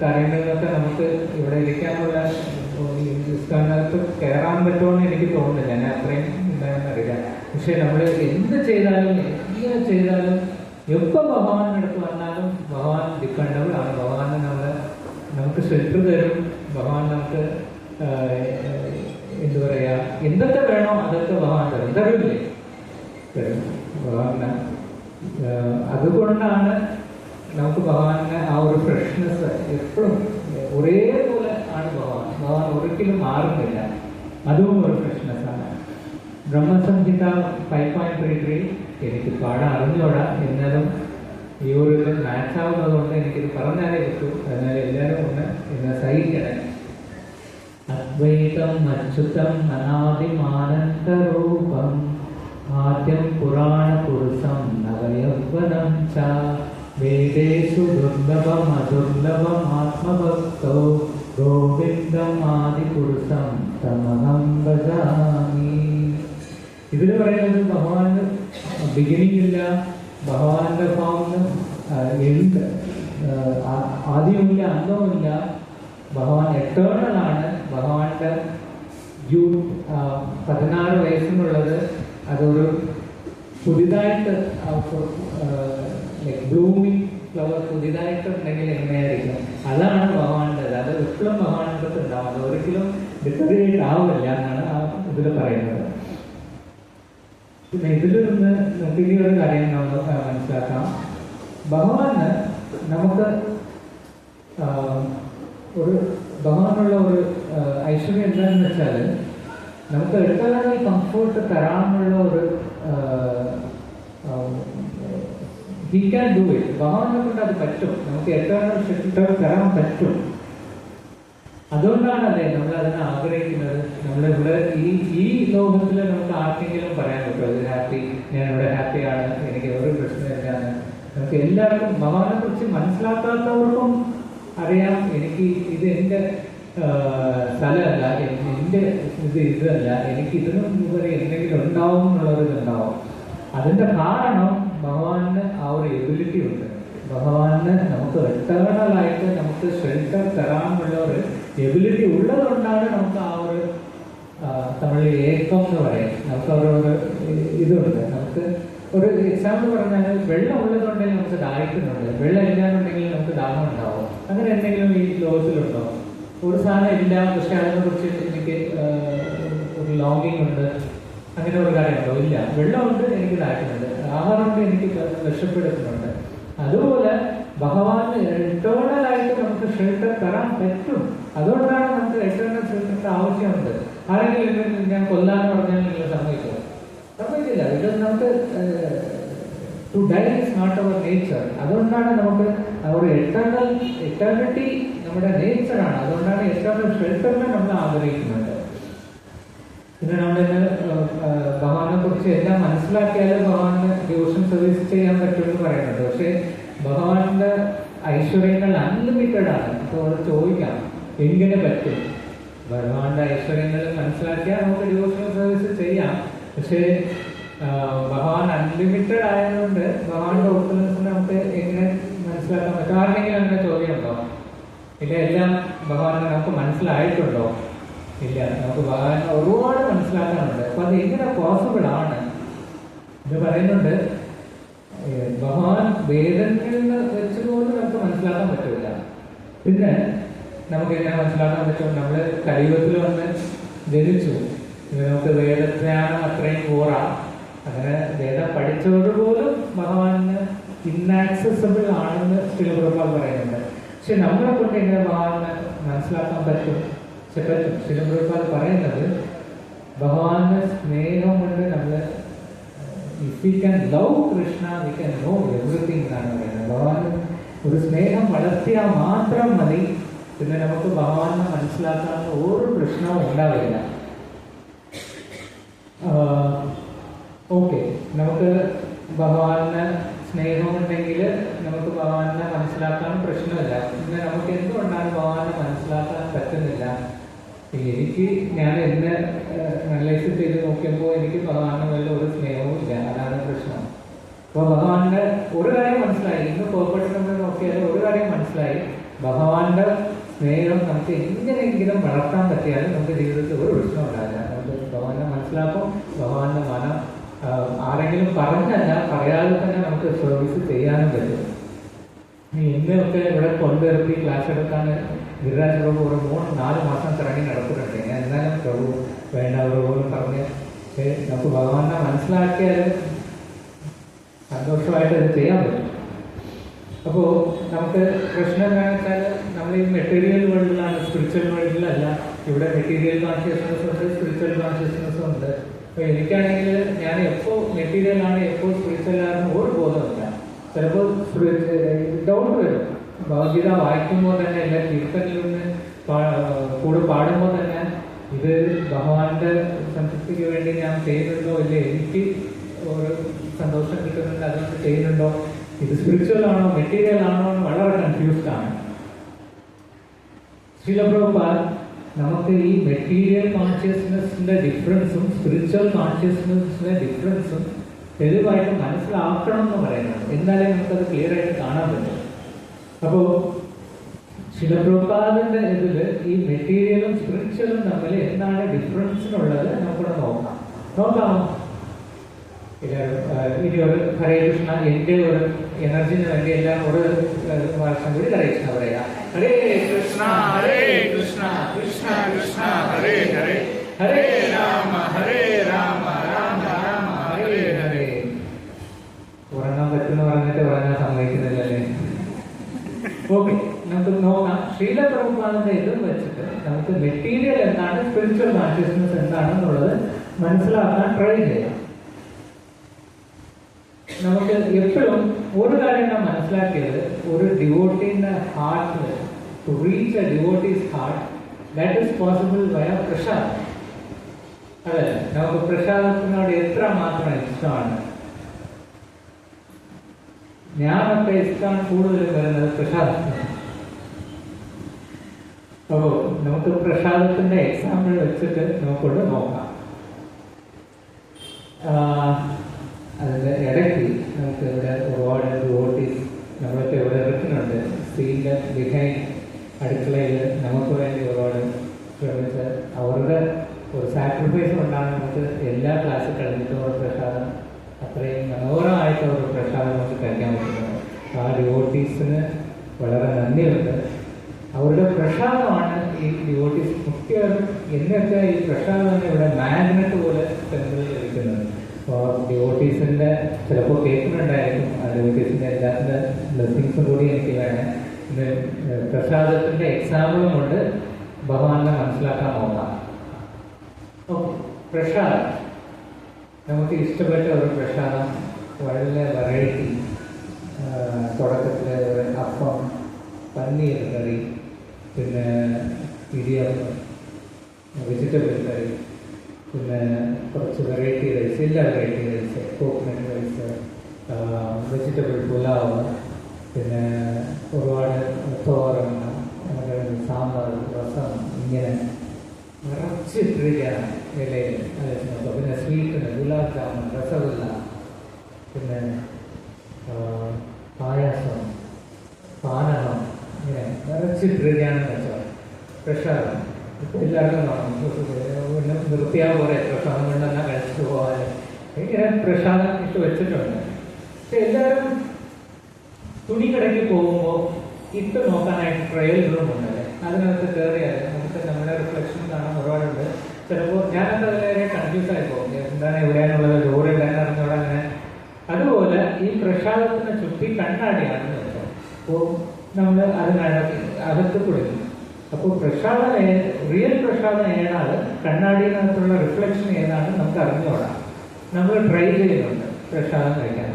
കാര്യങ്ങളിലൊക്കെ നമുക്ക് ഇവിടെ ഇരിക്കാനുള്ള സ്ഥാനത്ത് കയറാൻ പറ്റുമെന്ന് എനിക്ക് തോന്നുന്നില്ല. ഞാൻ അത്രയും എന്താണെന്നറിയില്ല. പക്ഷെ നമ്മൾ എന്ത് ചെയ്താലും എങ്ങനെ ചെയ്താലും എപ്പോൾ ഭഗവാന്റെ അടുത്ത് വന്നാലും ഭഗവാൻ ഡിപ്പെൻഡബിൾ ആണ്. ഭഗവാൻ നമുക്ക് ഷെൽട്ടർ തരും. ഭഗവാൻ നമുക്ക് എന്താ പറയുക, എന്തൊക്കെ വേണോ അതൊക്കെ ഭഗവാൻ തരും. തരില്ലേ? തരും ഭഗവാന്. അതുകൊണ്ടാണ് നമുക്ക് ഭഗവാന്റെ ആ ഒരു ഫ്രഷ്നെസ് എപ്പോഴും ഒരേപോലെ ആണ്. ഭഗവാൻ ഒരിക്കലും മാറുന്നില്ല. അതും ഒരു ഫ്രഷ്നെസ് ആണ്. ബ്രഹ്മസംഹിത 5.33 എനിക്ക് പാടാൻ അറിഞ്ഞോടാ. എന്നാലും ഈ ഒരു മാച്ച് ആവുന്നതുകൊണ്ട് എനിക്കിത് പറഞ്ഞാലേ പറ്റൂ. അതിനാൽ എല്ലാവരും ഒന്ന് എന്നെ സഹിക്കണേ. അദ്വൈതം അച്യുതം അനാദിമാനന്തരൂപം ആദ്യം പുരാണപുരുഷം നവയൗവനം ച വേദേഷു ദുർലഭം അദുർലഭം ആത്മഭക്തോ ഗോവിന്ദം ആദിപുരുഷം തമഹം ഭജാമി. ഇതിൽ പറയുന്നത് ഭഗവാന്റെ ബിഗിനിങ് ഇല്ല, ഭഗവാന്റെ ഭാവം എന്ത് ആദ്യമില്ല അന്തവുമില്ല. ഭഗവാൻ എറ്റേണൽ ആണ്. ഭഗവാന്റെ 16 വയസ്സിനുള്ളത് അതൊരു പുതിയതായിട്ട് ബ്ലൂമിങ് ഫ്ലവർ പുതിയതായിട്ടുണ്ടെങ്കിൽ എങ്ങനെയായിരിക്കും? അതാണ് ഭഗവാന്റേത്. അത് എപ്പോഴും ഭഗവാന്റെ അടുത്ത് ഉണ്ടാവും. അത് ഒരിക്കലും ഡിറ്ററേറ്റ് ആവില്ല എന്നാണ് ആ ഇതിൽ പറയുന്നത്. പിന്നെ ഇതിൽ നിന്ന് നമുക്ക് ഇനി ഒരു കാര്യം നമുക്ക് മനസ്സിലാക്കാം. ഭഗവാന് നമുക്ക് ഒരു ഭഗവാനുള്ള ഒരു ഐശ്വര്യം എന്താണെന്ന് വെച്ചാൽ നമുക്ക് എട്ടേണൽ കംഫോർട്ട് തരാനുള്ള ഒരു ഹി ക്യാൻ ഡു ഇറ്റ്. ഭഗവാനെ കൊണ്ട് അത് പറ്റും. നമുക്ക് എട്ടേണൽ ഷെൽട്ടർ തരാൻ പറ്റും. അതുകൊണ്ടാണ് അല്ലേ നമ്മൾ അതിനെ ആഗ്രഹിക്കുന്നത്. നമ്മളിവിടെ ഈ ലോകത്തിൽ നമുക്ക് ആർക്കെങ്കിലും പറയാൻ പറ്റും ഇത് ഹാപ്പി, ഞാൻ ഇവിടെ ഹാപ്പിയാണ്, എനിക്ക് ഒരു പ്രശ്നമില്ലാന്ന്. നമുക്ക് എല്ലാവർക്കും ഭഗവാനെ കുറിച്ച് മനസ്സിലാക്കാത്തവർക്കും അറിയാം എനിക്ക് ഇത് എൻ്റെ സ്ഥലമല്ല, എൻ്റെ ഇതല്ല, എനിക്ക് ഇതിനും ഉപരി എന്തെങ്കിലും ഉണ്ടാവും എന്നുള്ളൊരിതുണ്ടാവും. അതിൻ്റെ കാരണം ഭഗവാന് ആ ഒരു എബിലിറ്റി ഉണ്ട്. ഭഗവാന് നമുക്ക് എട്ടേണലായിട്ട് നമുക്ക് ഷെൽട്ടർ തരാനുള്ള ഒരു എബിലിറ്റി ഉള്ളതുകൊണ്ടാണ് നമുക്ക് ആ ഒരു തമിഴ് ഏക്കം എന്ന് പറയും. നമുക്ക് അവരൊരു ഇതുണ്ട്. നമുക്ക് ഒരു എക്സാമ്പിൾ പറഞ്ഞാൽ വെള്ളം ഉള്ളതുണ്ടെങ്കിൽ നമുക്ക് ദാഹിക്കുന്നുണ്ട്, വെള്ളം ഇല്ലാന്നുണ്ടെങ്കിൽ നമുക്ക് ദാഹം ഉണ്ടാവും. അങ്ങനെ എന്തെങ്കിലും ഈ ലോകത്തിലുണ്ടോ? ഒരു സാധനം ഇല്ല, പക്ഷെ അതിനെക്കുറിച്ച് എനിക്ക് ഒരു ലോങ്ങിങ് ഉണ്ട്, അങ്ങനെ ഒരു കാര്യമുണ്ടോ? ഇല്ല. വെള്ളമുണ്ട്, എനിക്ക് ദാഹിക്കുന്നുണ്ട്. ആഹാരമുണ്ട്, എനിക്ക് വിശപ്പെടുത്തുന്നുണ്ട്. അതുപോലെ ഭഗവാന് എറ്റേണലായിട്ട് നമുക്ക് ഷെൽട്ടർ തരാൻ പറ്റും. അതുകൊണ്ടാണ് നമുക്ക് എറ്റേണൽ ഷെൽട്ടറിന്റെ ആവശ്യമുണ്ട്. ആരെങ്കിലും ഞാൻ കൊല്ലാന്ന് പറഞ്ഞാൽ നിങ്ങൾ സമ്മതിക്കില്ല. ബിക്കോസ് നമുക്ക് to die is not our nature. അതുകൊണ്ടാണ് നമുക്ക് ഒരു എറ്റേണിറ്റി നമ്മുടെ നേച്ചറാണ്. അതുകൊണ്ടാണ് എറ്റേണൽ ഷെൽട്ടറിനെ നമ്മൾ ആഗ്രഹിക്കുന്നത്. പിന്നെ നമ്മളിന്ന് ഭഗവാനെ കുറിച്ച് എല്ലാം മനസ്സിലാക്കിയാലും ഭഗവാന് ഡിവോഷൻ സർവീസ് ചെയ്യാൻ പറ്റുമെന്ന് പറയുന്നുണ്ട്. പക്ഷേ ഭഗവാന്റെ ഐശ്വര്യങ്ങൾ അൺലിമിറ്റഡ് ആണ്. അപ്പോൾ അത് ചോദിക്കാം എങ്ങനെ പറ്റും? ഭഗവാന്റെ ഐശ്വര്യങ്ങൾ മനസ്സിലാക്കിയാൽ നമുക്ക് ഡിവോഷണൽ സർവീസ് ചെയ്യാം. പക്ഷേ ഭഗവാൻ അൺലിമിറ്റഡ് ആയതുകൊണ്ട് ഭഗവാന്റെ ഓപ്പൺനെസ് നമുക്ക് എങ്ങനെ മനസ്സിലാക്കാൻ പറ്റും? ആരുടെങ്കിലും അങ്ങനെ ചോദ്യം ഉണ്ടോ? ഇല്ല. എല്ലാം ഭഗവാനെ നമുക്ക് മനസ്സിലായിട്ടുണ്ടോ? ഇല്ല. നമുക്ക് ഭഗവാനെ ഒരുപാട് മനസ്സിലാക്കാനുണ്ട്. അപ്പൊ അത് എങ്ങനെ പോസിബിൾ ആണ്? ഇത് പറയുന്നുണ്ട് ഭഗവാൻ വേദങ്ങളിൽ നിന്ന് വെച്ചുകൊണ്ട് നമുക്ക് മനസ്സിലാക്കാൻ പറ്റില്ല. പിന്നെ നമുക്ക് എങ്ങനെ മനസ്സിലാക്കാൻ പറ്റും? നമ്മൾ കലിയുഗത്തിൽ വന്ന് ജനിച്ചു, നമുക്ക് വേദജ്ഞാനം അത്രയും പോരാ. അങ്ങനെ വേദം പഠിച്ചവരുപോലും ഭഗവാന് ഇന്നാക്സസിബിൾ ആണെന്ന് ശിലപ്രഭുപാദ് പറയുന്നുണ്ട്. പക്ഷെ നമ്മളെ കൊണ്ട് എങ്ങനെ ഭഗവാനെ മനസ്സിലാക്കാൻ പറ്റും? പറ്റും. ശിലപ്രഭുപാദ് പറയുന്നത് ഭഗവാന്റെ സ്നേഹം കൊണ്ട് നമ്മൾ if we can love Krishna, we can know everything എന്നാണ് പറയുന്നത്. ഭഗവാൻ ഒരു സ്നേഹം വളർത്തിയാൽ മാത്രം മതി, പിന്നെ നമുക്ക് ഭഗവാനെ മനസ്സിലാക്കാൻ ഒരു പ്രശ്നവും ഉണ്ടാവില്ല. ഓക്കെ, നമുക്ക് ഭഗവാനെ സ്നേഹമുണ്ടെങ്കിൽ നമുക്ക് ഭഗവാനെ മനസ്സിലാക്കാൻ പ്രശ്നമില്ല. പിന്നെ നമുക്ക് എന്തുകൊണ്ടാണ് ഭഗവാനെ മനസ്സിലാക്കാൻ പറ്റുന്നില്ല? ഞാൻ എന്നെ അനലൈസ് ചെയ്ത് നോക്കിയപ്പോൾ എനിക്ക് ഭഗവാനെ വല്ല ഒരു സ്നേഹവും ഇല്ല. അതാണ് പ്രശ്നം. അപ്പോൾ ഭഗവാന്റെ ഒരു കാര്യം മനസ്സിലായി, ഇന്ന് പോകപ്പെട്ട് നമ്മൾ നോക്കിയാൽ ഒരു കാര്യം മനസ്സിലായി, ഭഗവാന്റെ സ്നേഹം നമുക്ക് എങ്ങനെയെങ്കിലും വളർത്താൻ പറ്റിയാൽ നമുക്ക് ജീവിതത്തിൽ ഒരു പ്രശ്നം ഉണ്ടാവില്ല. നമുക്ക് ഭഗവാനെ മനസ്സിലാക്കും. ഭഗവാന്റെ മനം ആരെങ്കിലും പറഞ്ഞല്ല, പറയാതെ തന്നെ നമുക്ക് സർവീസ് ചെയ്യാനും പറ്റും. ഇന്നൊക്കെ ഇവിടെ കൊണ്ടുവരുത്തി ക്ലാസ് എടുക്കാൻ ഗിരിരാജ് പ്രഭു ഒരു 3-4 മാസം തിറങ്ങി നടക്കുന്നുണ്ട്. ഞാൻ എന്നാലും പ്രഭു വേണ്ട ഒരു പോലും പറഞ്ഞ് നമുക്ക് ഭഗവാനെ മനസ്സിലാക്കിയാൽ സന്തോഷമായിട്ട് അത് ചെയ്യാൻ പറ്റും. അപ്പോൾ നമുക്ക് പ്രശ്നം എന്താണെന്ന് വെച്ചാൽ നമ്മൾ ഈ മെറ്റീരിയൽ വേൾഡിലാണ്, സ്പിരിച്വൽ വേൾഡിലല്ല. ഇവിടെ മെറ്റീരിയൽ കോൺഷ്യസ്നെസ് ഉണ്ട്, സ്പിരിച്വൽ കോൺഷ്യസ്നെസ്സും ഉണ്ട്. അപ്പോൾ എനിക്കാണെങ്കിൽ ഞാൻ എപ്പോൾ മെറ്റീരിയലാണ് എപ്പോൾ സ്പിരിച്വലാണ് ഒരു ബോധമില്ല. ചിലപ്പോൾ ഡൗട്ട് വരും. ഭഗവത്ഗീത വായിക്കുമ്പോൾ തന്നെ, എല്ലാ കീർത്തനിലൊന്ന് കൂടെ പാടുമ്പോൾ തന്നെ ഇത് ഭഗവാന്റെ സംതൃപ്തിക്ക് വേണ്ടി ഞാൻ ചെയ്യുന്നുണ്ടോ ഇല്ലേ, എനിക്ക് ഒരു സന്തോഷം കിട്ടുന്നുണ്ട് അതുകൊണ്ട് ചെയ്യുന്നുണ്ടോ, ഇത് സ്പിരിച്വൽ ആണോ മെറ്റീരിയൽ ആണോ എന്ന് വളരെ കൺഫ്യൂസ്ഡ് ആണ്. ശിലപ്രഭുപാദ് നമുക്ക് ഈ മെറ്റീരിയൽ കോൺഷ്യസ്നെസ്സിന്റെ ഡിഫറൻസും സ്പിരിച്വൽ കോൺഷ്യസ്നെസ്സിന്റെ ഡിഫറൻസും തെളിവായിട്ട് മനസ്സിലാക്കണം എന്ന് പറയുന്നത്. എന്നാലേ നമുക്കത് ക്ലിയർ ആയിട്ട് കാണാൻ പറ്റും. അപ്പോൾ ശിലപ്രഭുപാദിന്റെ ഇതിൽ ഈ മെറ്റീരിയലും സ്പിരിച്വലും തമ്മിൽ എന്താണ് ഡിഫറൻസിനുള്ളത് നമുക്കിവിടെ നോക്കാമോ? ഇനി ഒരു ഹരേ കൃഷ്ണ, എൻ്റെ ഒരു എനർജിന് വേണ്ടി എല്ലാം ഒരു വർഷം കൂടി ഹരേ കൃഷ്ണ പറയാം. ഹരേ കൃഷ്ണ ഹരേ കൃഷ്ണ കൃഷ്ണ കൃഷ്ണ ഹരേ ഹരേ, ഹരേ രാമ രാമ രാമ ഹരേ ഹരേ. ഉറങ്ങാൻ പറ്റുമെന്ന് പറഞ്ഞിട്ട് ഉറങ്ങാൻ സമ്മതിക്കുന്നില്ലല്ലേ? ഓക്കെ, നമുക്ക് നോക്കാം. ശീലപ്രഭുപാദിന്റെ ഇതും വെച്ചിട്ട് നമുക്ക് മെറ്റീരിയൽ എന്താണ്, സ്പിരിച്വൽ കോൺഷ്യസ്നെസ് എന്താണെന്നുള്ളത് മനസ്സിലാക്കാൻ ട്രൈ ചെയ്യാം. നമുക്ക് എപ്പോഴും ഒരു കാര്യം ഞാൻ മനസ്സിലാക്കിയത്, ഒരു ഡിവോട്ടീന്റെ ഹാർട്ടിൽ, to reach a devotee's heart, that is possible via prasadam. അതെ, നമുക്ക് പ്രസാദത്തിനോട് എത്ര മാത്രം ഇഷ്ടമാണ്. ഞാനൊക്കെ ഇഷ്ടം കൂടുതലും വരുന്നത് പ്രസാദത്തിന്. അപ്പോൾ നമുക്ക് പ്രസാദത്തിന്റെ എക്സാമ്പിൾ വെച്ചിട്ട് നമുക്കൊണ്ട് നോക്കാം. അതിൻ്റെ ഇടയ്ക്ക് നമുക്ക് ഇവിടെ ഒരുപാട് ഡിവോട്ടീസ് നമ്മളൊക്കെ ഇവിടെ ഇറക്കുന്നുണ്ട്. സീൻ്റെ ബിഹൈൻഡ് അടുക്കളയിൽ നമുക്ക് വേണ്ടി ഒരുപാട് ശ്രമിച്ച് അവരുടെ ഒരു സാക്രിഫൈസ് കൊണ്ടാണ് നമുക്ക് എല്ലാ ക്ലാസ്സിൽ കഴിഞ്ഞിട്ടും ഒരു പ്രസാദം അത്രയും മനോഹരമായിട്ട് ഒരു പ്രസാദം നമുക്ക് കഴിക്കാൻ പറ്റുന്നത്. ആ ഡിവോട്ടീസിന് വളരെ നന്ദിയുണ്ട്. അവരുടെ പ്രസാദമാണ് ഈ ഡിവോട്ടീസ് മുഖ്യമായും എന്നൊക്കെ ഈ പ്രസാദം ഇവിടെ മാഗ്നറ്റ് പോലെ ടെമ്പിളിൽ ഇരിക്കുന്നത്. അപ്പോൾ ഡിവോട്ടീസിൻ്റെ ചിലപ്പോൾ കേൾക്കുന്നുണ്ടായിരിക്കും, ആ ഡിവോട്ടീസിൻ്റെ എല്ലാത്തിൻ്റെ ബ്ലെസ്സിങ്സും കൂടി എനിക്ക് വേണം. ഇത് പ്രസാദത്തിൻ്റെ എക്സാമ്പിളും കൊണ്ട് ഭഗവാനെ മനസ്സിലാക്കാൻ നോക്കാം. ഓക്കെ, പ്രസാദം നമുക്ക് ഇഷ്ടപ്പെട്ട ഒരു പ്രസാദം, വളരെ വെറൈറ്റി. തുടക്കത്തിൽ അപ്പം, പനീർ കറി, പിന്നെ ഇടിയപ്പം, വെജിറ്റബിൾ കറി, പിന്നെ കുറച്ച് വെറൈറ്റി റൈസ്, എല്ലാ variety rice, coconut rice, vegetable pulao, പിന്നെ ഒരുപാട് തോരൻ, സാമ്പാർ, രസം, ഇങ്ങനെ നിറച്ചിട്ടിരിക്കുകയാണ് ഇലയിൽ. പിന്നെ സ്വീറ്റിന് ഗുലാബ് ജാമുൻ, രസഗുല്ല, പിന്നെ പായസം, പാനകം, ഇങ്ങനെ നിറച്ചിട്ടിരിക്കുകയാണെന്ന് വെച്ചാൽ പ്രസാദം. ഇപ്പം എല്ലാവർക്കും പിന്നെ നിർത്തിയാൽ പോലെ പ്രസാദം കൊണ്ടെല്ലാം കഴിച്ചിട്ട് പോകാൻ ഇങ്ങനെ പ്രസാദം ഇട്ട് വെച്ചിട്ടുണ്ട്. പക്ഷെ എല്ലാവരും തുണി കടയ്ക്ക് പോകുമ്പോൾ ഇട്ട് നോക്കാനായിട്ട് ട്രയൽ റൂം ഉണ്ടല്ലേ, അതിനകത്ത് കയറിയാൽ നമുക്ക് നമ്മുടെ റിഫ്ലക്ഷൻ കാണാൻ ഒരുപാടുണ്ട്. ചിലപ്പോൾ ഞാനത് വളരെ കൺഫ്യൂസ് ആയി പോകും, എന്താണ് എവിടെയാണുള്ളത്, ഡോർ എവിടെയാണ് അറിഞ്ഞോടെ അങ്ങനെ. അതുപോലെ ഈ പ്രസാദത്തിനെ ചുറ്റി കണ്ണാടിയാണെന്ന് വെച്ചാൽ അപ്പോൾ നമ്മൾ അതിനകത്ത് കൊടുക്കും. അപ്പോൾ പ്രസാദം റിയൽ പ്രസാദം ഏതാണ്, കണ്ണാടിനകത്തുള്ള റിഫ്ലക്ഷൻ ഏതാണ് നമുക്ക് അറിഞ്ഞോടാം. നമ്മൾ ട്രൈ ചെയ്യുന്നുണ്ട് പ്രസാദം കഴിക്കാൻ.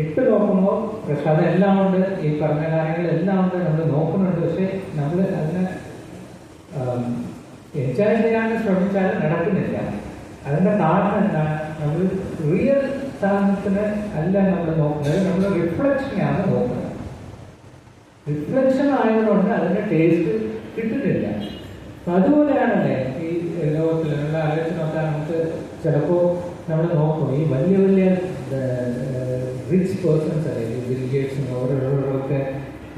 ഇട്ട് നോക്കുമ്പോൾ പ്രസാദം എല്ലാം ഉണ്ട്, ഈ പറഞ്ഞ കാര്യങ്ങളെല്ലാം ഉണ്ട്, നമ്മൾ നോക്കുന്നുണ്ട്. പക്ഷെ നമ്മൾ അതിനെ എൻജോയ് ചെയ്യാൻ ശ്രമിച്ചാൽ നടക്കുന്നില്ല. അതിൻ്റെ കാരണം എന്താണ്, നമ്മൾ റിയൽ സാധനത്തിന് അല്ല നമ്മൾ നോക്കുന്നത്, നമ്മൾ റിഫ്ലക്ഷനെയാണ് നോക്കുന്നത്. റിഫ്ലക്ഷൻ ആയതുകൊണ്ട് അതിൻ്റെ ടേസ്റ്റ് കിട്ടുന്നില്ല. അപ്പം അതുപോലെയാണല്ലേ ഈ ലോകത്തിൽ നമ്മൾ ആലോചിച്ച് നോക്കാൻ. നമുക്ക് ചിലപ്പോൾ നമ്മൾ നോക്കും ഈ വലിയ വലിയ റിച്ച് പേഴ്സൺസ് അല്ലേ, ബിൽ ഗേറ്റ്സും ഓരോരോക്കെ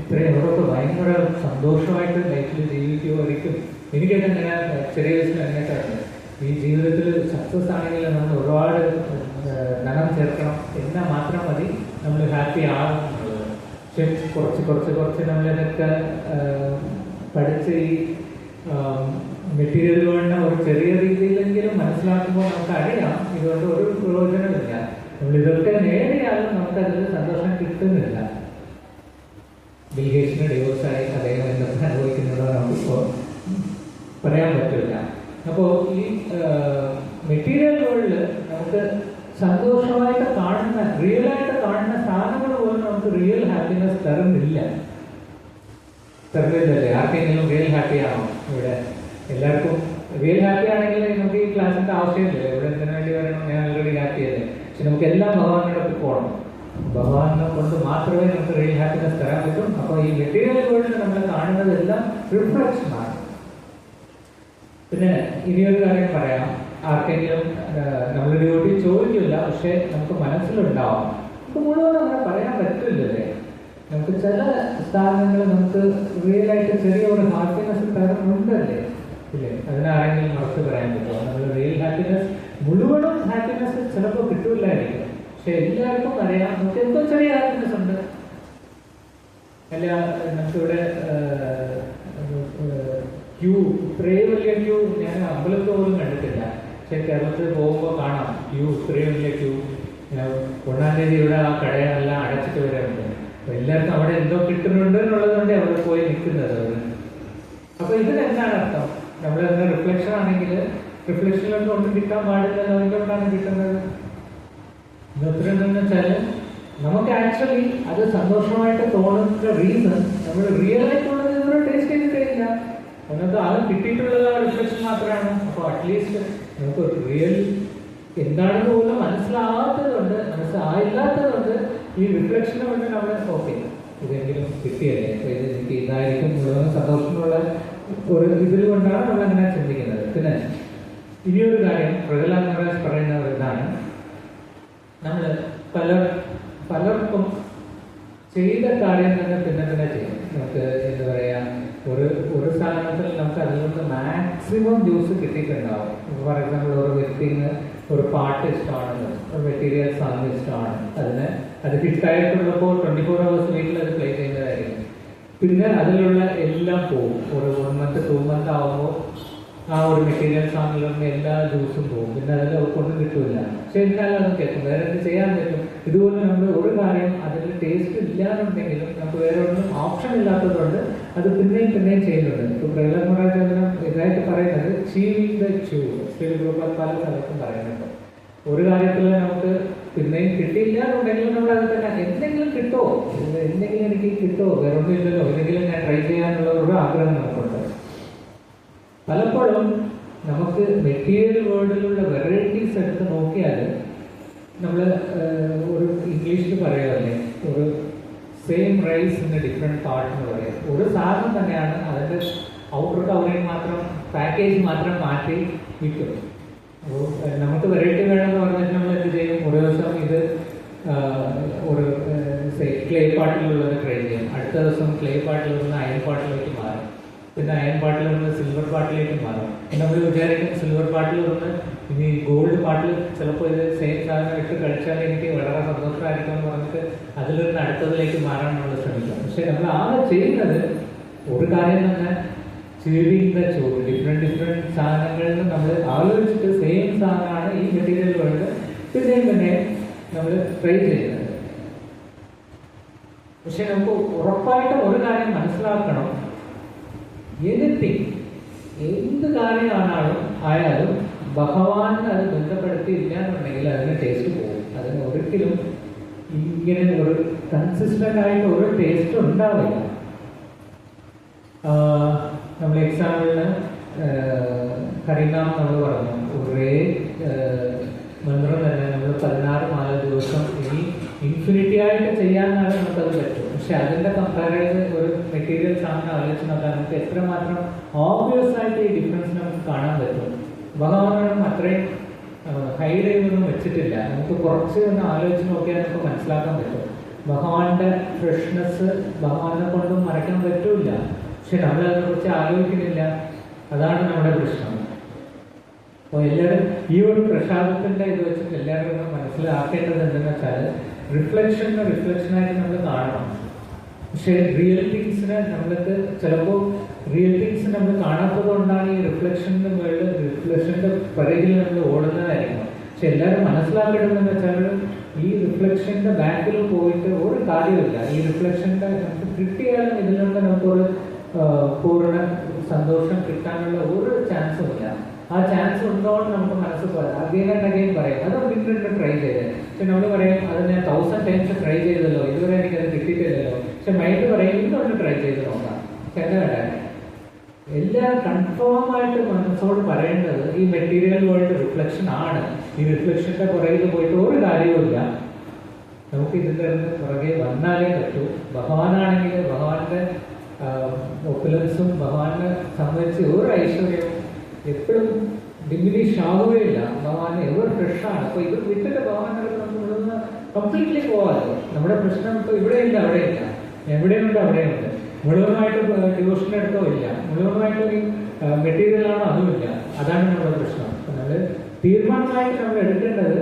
ഇത്രയും അവരൊക്കെ ഭയങ്കര സന്തോഷമായിട്ട് ലൈഫിൽ ജീവിക്കുമായിരിക്കും. എനിക്കൊക്കെ അങ്ങനെ ചെറിയ വയസ്സിൽ അങ്ങനെയൊക്കെ ഈ ജീവിതത്തിൽ സക്സസ് ആണെങ്കിൽ നമ്മൾ ഒരുപാട് ധനം ചേർക്കണം എന്നാൽ മാത്രം മതി നമ്മൾ ഹാപ്പി ആകുന്നുള്ളത്. പക്ഷെ കുറച്ച് നമ്മളിതൊക്കെ പഠിച്ച് ഈ മെറ്റീരിയലുകളുടെ ഒരു ചെറിയ രീതിയിലെങ്കിലും മനസ്സിലാക്കുമ്പോൾ നമുക്ക് അറിയാം ഇതുകൊണ്ട് ഒരു പ്രയോജനമില്ല. നമ്മൾ ഇതൊക്കെ നേടിയാലും നമുക്കതിൽ സന്തോഷം കിട്ടുന്നില്ല. ബിൽ ഗേറ്റ്സിന് ഡിവോഴ്സായി അദ്ദേഹം എന്തൊക്കെ അനുഭവിക്കുന്നുണ്ടോ നമുക്കിപ്പോൾ പറയാൻ പറ്റില്ല. അപ്പോൾ ഈ മെറ്റീരിയൽ വേൾഡിൽ നമുക്ക് സന്തോഷമായിട്ട് കാണുന്ന റിയലായിട്ട് കാണുന്ന സാധനങ്ങൾ പോലും നമുക്ക് റിയൽ ഹാപ്പിനെസ് തരുന്നില്ല. തരുന്നില്ലല്ലേ? ആർക്കെങ്കിലും റിയൽ ഹാപ്പി ആണോ ഇവിടെ? എല്ലാവർക്കും റിയൽ ഹാപ്പി ആണെങ്കിൽ നമുക്ക് ഈ ക്ലാസ്സിൻ്റെ ആവശ്യമില്ല. ഇവിടെ എന്തിനു വേണ്ടി വരണം? ഞാൻ ഓൾറെഡി ഹാപ്പി അല്ലേ. പക്ഷെ നമുക്ക് എല്ലാം ഭഗവാനോടൊപ്പം പോകണം. ഭഗവാനെ കൊണ്ട് മാത്രമേ നമുക്ക് റിയൽ ഹാപ്പിനെസ് തരാൻ പറ്റും. അപ്പോൾ ഈ മെറ്റീരിയൽ വേൾഡിൽ നമ്മൾ കാണുന്നതെല്ലാം റിഫ്ലക്ഷനാണ്. പിന്നെ ഇനിയൊരു കാര്യം പറയാം. ആർക്കെങ്കിലും നമ്മൾ ഡ്യൂട്ടി ചോദിക്കില്ല, പക്ഷെ നമുക്ക് മനസ്സിലുണ്ടാവും. നമുക്ക് മുഴുവൻ അങ്ങനെ പറയാൻ പറ്റില്ലല്ലേ. നമുക്ക് ചില സ്ഥാനങ്ങൾ നമുക്ക് റിയലായിട്ട് ചെറിയൊരു ഹാപ്പിനെസ് തരുന്നുണ്ടല്ലേ, ഇല്ലേ? അതിനാരെങ്കിലും മറച്ച് പറയാൻ പറ്റുമോ? നമ്മൾ റിയൽ ഹാപ്പിനെസ് മുഴുവനും ഹാപ്പിനെസ് ചിലപ്പോൾ കിട്ടില്ലായിരിക്കും. പക്ഷെ എല്ലാവർക്കും അറിയാം നമുക്ക് എന്തോ ചെറിയ ഹാപ്പിനെസ് ഉണ്ട്. അല്ല, നമുക്കിവിടെ ക്യൂ, ഇത്രയും വലിയ ക്യൂ ഞാൻ അമ്പലത്തിൽ പോലും കണ്ടിട്ടില്ല. പക്ഷെ കേരളത്തിൽ പോകുമ്പോൾ കാണാം ക്യൂ, ഇത്രയും വലിയ ക്യൂ. 1-ാം തീയതി ഇവിടെ ആ കടയെല്ലാം അടച്ചിട്ട് വരാറുണ്ട്. അപ്പോൾ എല്ലാവർക്കും അവിടെ എന്തോ കിട്ടുന്നുണ്ട് എന്നുള്ളതുകൊണ്ട് അവിടെ പോയി നിൽക്കുന്നത് അവർ. അപ്പോൾ ഇതിനെന്താണ് അർത്ഥം? നമ്മളെന്താ റിഫ്ലക്ഷൻ ആണെങ്കിൽ റിഫ്ലക്ഷനിലൊന്നും ഒന്നും കിട്ടാൻ പാടില്ലല്ലോ, എന്തുകൊണ്ടാണ് കിട്ടുന്നത്? ഇതെന്ന് വെച്ചാൽ നമുക്ക് ആക്ച്വലി അത് സന്തോഷമായിട്ട് തോന്നുന്ന റീസൺ നമ്മൾ റിയൽ ആയിട്ടുള്ളത് ഇതുവരെ ടേസ്റ്റ് ചെയ്തിട്ടില്ല. അതിനകത്ത് ആദ്യം കിട്ടിയിട്ടുള്ളത് ആ റിഫ്ലക്ഷൻ മാത്രമാണ്. അപ്പോൾ അറ്റ്ലീസ്റ്റ് നമുക്ക് റിയൽ എന്താണെന്ന് പോലും മനസ്സിലാവാത്തതുകൊണ്ട്, മനസ്സിലായില്ലാത്തതുകൊണ്ട് ഈ റിഫ്ലക്ഷനെ കൊണ്ട് നമ്മൾ ഓക്കെ ഇതെങ്കിലും കിട്ടിയല്ലേ, അപ്പോൾ ഇത് എനിക്ക് ഇതായിരിക്കും മുഴുവൻ സന്തോഷമുള്ള ഒരു ഇതിൽ കൊണ്ടാണ് നമ്മളങ്ങനെ ചിന്തിക്കുന്നത്. പിന്നെ ഇനിയൊരു കാര്യം പ്രഹ്ലാദ് മഹാരാജ് പറയുന്ന ഒരു ഇതാണ്, നമ്മൾ പലർക്കും ചെയ്ത കാര്യം തന്നെ പിന്നെ ചെയ്യും. നമുക്ക് എന്താ പറയുക, ഒരു സാധനത്തിൽ നമുക്ക് അതിൽ നിന്ന് മാക്സിമം ജ്യൂസ് കിട്ടിയിട്ടുണ്ടാവും. ഫോർ എക്സാമ്പിൾ, ഒരു വ്യക്തിന് ഒരു പാട്ട് ഇഷ്ടമാണെന്ന്, ഒരു മെറ്റീരിയൽ സാധനം ഇഷ്ടമാണ്, അത് ഹിറ്റായിട്ടുള്ളപ്പോൾ 24 hours വീട്ടിൽ അത് പ്ലേ ചെയ്യുന്നതായിരിക്കും. പിന്നെ അതിലുള്ള എല്ലാം പോകും. ഒരു 1 month 2 month ആകുമ്പോൾ ആ ഒരു മെറ്റീരിയൽ സാധനങ്ങളിലുള്ള എല്ലാ ജ്യൂസും പോകും. പിന്നെ അതിൽ ഒന്നും കിട്ടില്ല. പക്ഷെ എന്നാലും അത് കേൾക്കും, വേറെ എന്ത് ചെയ്യാൻ പറ്റും? ഇതുപോലെ നമ്മൾ ഒരു കാര്യം അതിൽ ടേസ്റ്റ് ഇല്ലാന്നുണ്ടെങ്കിലും നമുക്ക് വേറെ ഒന്നും ഓപ്ഷൻ ഇല്ലാത്തതുകൊണ്ട് അത് പിന്നെയും ചെയ്യുന്നുണ്ട്. ഇപ്പോൾ പ്രഹ്ലാദ് മഹാരാജ് അതിനെ ഇതായിട്ട് പറയുന്നത് ചീവിങ് ദ ചൂ, പല സ്ഥലത്തും പറയുന്നുണ്ട്. ഒരു കാര്യത്തിൽ നമുക്ക് പിന്നെയും കിട്ടിയില്ല എന്നുണ്ടെങ്കിലും നമ്മൾ അത് തന്നെ എന്തെങ്കിലും കിട്ടുമോ, എന്തെങ്കിലും എനിക്ക് കിട്ടുമോ, വേറെ ഒന്നും ഇല്ലല്ലോ, എന്തെങ്കിലും ഞാൻ ട്രൈ ചെയ്യാനുള്ള ഒരു ആഗ്രഹം നമുക്കുണ്ട്. പലപ്പോഴും നമുക്ക് മെറ്റീരിയൽ വേൾഡിലുള്ള വെറൈറ്റീസ് എടുത്ത് നോക്കിയാൽ നമ്മൾ ഒരു ഇംഗ്ലീഷിൽ പറയുമല്ലേ, ഒരു same rice in different part എന്ന് പറയും. ഒരു സാധനം തന്നെയാണ്, അതിൻ്റെ ഔട്ടർ കവറിങ് മാത്രം, പാക്കേജ് മാത്രം മാറ്റി വിൽക്കും. അപ്പോൾ നമുക്ക് വെറൈറ്റി വേണമെന്ന് പറഞ്ഞിട്ട് നമ്മൾ എന്ത് ചെയ്യും? ഒരു ദിവസം ഇത് ഒരു ക്ലേ പാട്ടിലുള്ളത് ട്രൈ ചെയ്യും, അടുത്ത ദിവസം ക്ലേ പാട്ടിൽ നിന്ന് അയൺ പാട്ടിലേക്ക് മാറും. പിന്നെ അയൺ പാട്ടിൽ നിന്ന് സിൽവർ പാട്ടിലേക്ക് മാറും. നമ്മൾ വിചാരിക്കും സിൽവർ പാട്ടിൽ നിന്ന് ഇനി ഗോൾഡ് പാട്ടിൽ ചിലപ്പോൾ ഇത് സെയിം സാധനം ഇട്ട് കഴിച്ചാൽ എനിക്ക് വളരെ സന്തോഷമായിരിക്കും എന്ന് പറഞ്ഞിട്ട് അതിൽ നിന്ന് അടുത്തതിലേക്ക് മാറാൻ നമ്മൾ ശ്രമിക്കും. പക്ഷെ നമ്മൾ ആകെ ചെയ്യുന്നത് ഒരു കാര്യം തന്നെ, ചേവിങ് ദ ചോറ്, ഡിഫറെൻറ്റ് സാധനങ്ങളിൽ നിന്ന് നമ്മൾ ആലോചിച്ചിട്ട് സെയിം സാധനമാണ് ഈ മെറ്റീരിയൽ കൊണ്ട് പിന്നെ നമ്മൾ ട്രൈ ചെയ്യുന്നത്. പക്ഷെ നമുക്ക് ഉറപ്പായിട്ടും ഒരു കാര്യം മനസ്സിലാക്കണം, എന്ത് കാര്യമാണാലും ആയാലും ഭഗവാന് അത് ബന്ധപ്പെടുത്തിയില്ല എന്നുണ്ടെങ്കിൽ അതിന് ടേസ്റ്റ് പോകും. അതിന് ഒരിക്കലും ഇങ്ങനെ ഒരു കൺസിസ്റ്റന്റ് ആയിട്ട് ഒരു ടേസ്റ്റ് ഉണ്ടാവില്ല. നമ്മൾ എക്സാമ്പിളിന് ഹരിനാം നമ്മൾ പറഞ്ഞു, ഒരേ മന്ത്രം തന്നെ നമ്മൾ 16 മാല ദിവസം ഇനി ഇൻഫിനിറ്റി ആയിട്ട് ചെയ്യാനാണ് നമുക്കത് പറ്റും. പക്ഷെ അതിൻ്റെ കമ്പയർ ചെയ്ത് ഒരു മെറ്റീരിയൽ സാധനം ആലോചിച്ച് നോക്കാൻ നമുക്ക് എത്രമാത്രം ഓബ്വിയസ് ആയിട്ട് ഈ ഡിഫറൻസ് നമുക്ക് കാണാൻ പറ്റും. ഭഗവാനും അത്രയും ഹൈഡ് ചെയ്തൊന്നും വെച്ചിട്ടില്ല. നമുക്ക് കുറച്ച് ഒന്ന് ആലോചിച്ച് നോക്കിയാൽ നമുക്ക് മനസ്സിലാക്കാൻ പറ്റും. ഭഗവാന്റെ ഫ്രഷ്നെസ് ഭഗവാനെ കൊണ്ടും മറയ്ക്കാൻ പറ്റില്ല. പക്ഷെ നമ്മളതിനെക്കുറിച്ച് ആലോചിക്കുന്നില്ല. അതാണ് നമ്മുടെ പ്രശ്നം. അപ്പോൾ എല്ലാവരും ഈ ഒരു പ്രസാദത്തിൻ്റെ ഇത് വെച്ചിട്ട് എല്ലാവരും ഒന്ന് മനസ്സിലാക്കേണ്ടത് എന്തെന്ന് വെച്ചാൽ, റിഫ്ലക്ഷനായിട്ട് നമ്മൾ കാണണം. പക്ഷേ റിയൽ തിങ്സിനെ നമ്മൾക്ക് ചിലപ്പോൾ റിയൽ തിങ്സ് നമ്മൾ കാണാത്തത് കൊണ്ടാണ് ഈ റിഫ്ലക്ഷൻ്റെ പിറകിൽ നമ്മൾ ഓടുന്നതായിരിക്കും. പക്ഷെ എല്ലാവരും മനസ്സിലാക്കേണ്ടതെന്ന് വെച്ചാൽ, ഈ റിഫ്ലക്ഷൻ്റെ ബാക്കിൽ പോയിട്ട് ഒരു കാര്യമില്ല. ഈ റിഫ്ലക്ഷൻ്റെ നമുക്ക് കിട്ടിയാലും ഇതിൽ നിന്ന് നമുക്കൊരു പൂർണ്ണ സന്തോഷം കിട്ടാനുള്ള ഒരു ചാൻസും ഇല്ല. ആ ചാൻസ് ഉണ്ടോന്ന് നമുക്ക് മനസ്സിൽ പറയാം. അഗെയിൻ ആൻഡ് അഗെയിൻ പറയും, അത് വീണ്ടും ട്രൈ ചെയ്ത്. പക്ഷെ നമ്മൾ പറയും, അത് ഞാൻ 1000 ടൈംസ് ട്രൈ ചെയ്തല്ലോ, ഇതുവരെ എനിക്കത് കിട്ടിയിട്ടില്ലല്ലോ. പക്ഷെ മൈൻഡ് പറയും, ഇതൊന്ന് ട്രൈ ചെയ്ത് നോക്കാം. പക്ഷെ എന്താ എല്ലാം കൺഫേം ആയിട്ട് മനസ്സോട് പറയേണ്ടത്, ഈ മെറ്റീരിയൽ വേൾഡ് റിഫ്ലക്ഷൻ ആണ്. ഈ റിഫ്ലക്ഷന്റെ പുറകിൽ പോയിട്ട് ഒരു കാര്യവുമില്ല. നമുക്ക് ഇതിൻ്റെ പുറകെ വന്നാലേ പറ്റൂ. ഭഗവാനാണെങ്കിൽ ഭഗവാന്റെ ഒപ്പുലൻസും ഭഗവാനെ സംബന്ധിച്ച് ഒരു ഐശ്വര്യവും എപ്പോഴും ഡിമിനിഷ് ആവുകയില്ല. ഭഗവാൻ എവർ ഫ്രഷാണ്. അപ്പോൾ ഇത് വിട്ടിട്ട് ഭഗവാനെ നമുക്ക് കംപ്ലീറ്റ്ലി പോകാമല്ലോ. നമ്മുടെ പ്രശ്നം ഇപ്പോൾ ഇവിടെയില്ല, അവിടെയില്ല, എവിടെയുണ്ട് അവിടെയുണ്ട്. മുഴുവനായിട്ട് ഡിവോഷൻ എടുത്തോ ഇല്ല, മുഴുവനായിട്ട് മെറ്റീരിയലാണോ അതുമില്ല. അതാണ് നമ്മുടെ പ്രശ്നം. അപ്പം നമ്മൾ തീരുമാനമായിട്ട് നമ്മൾ എടുക്കേണ്ടത്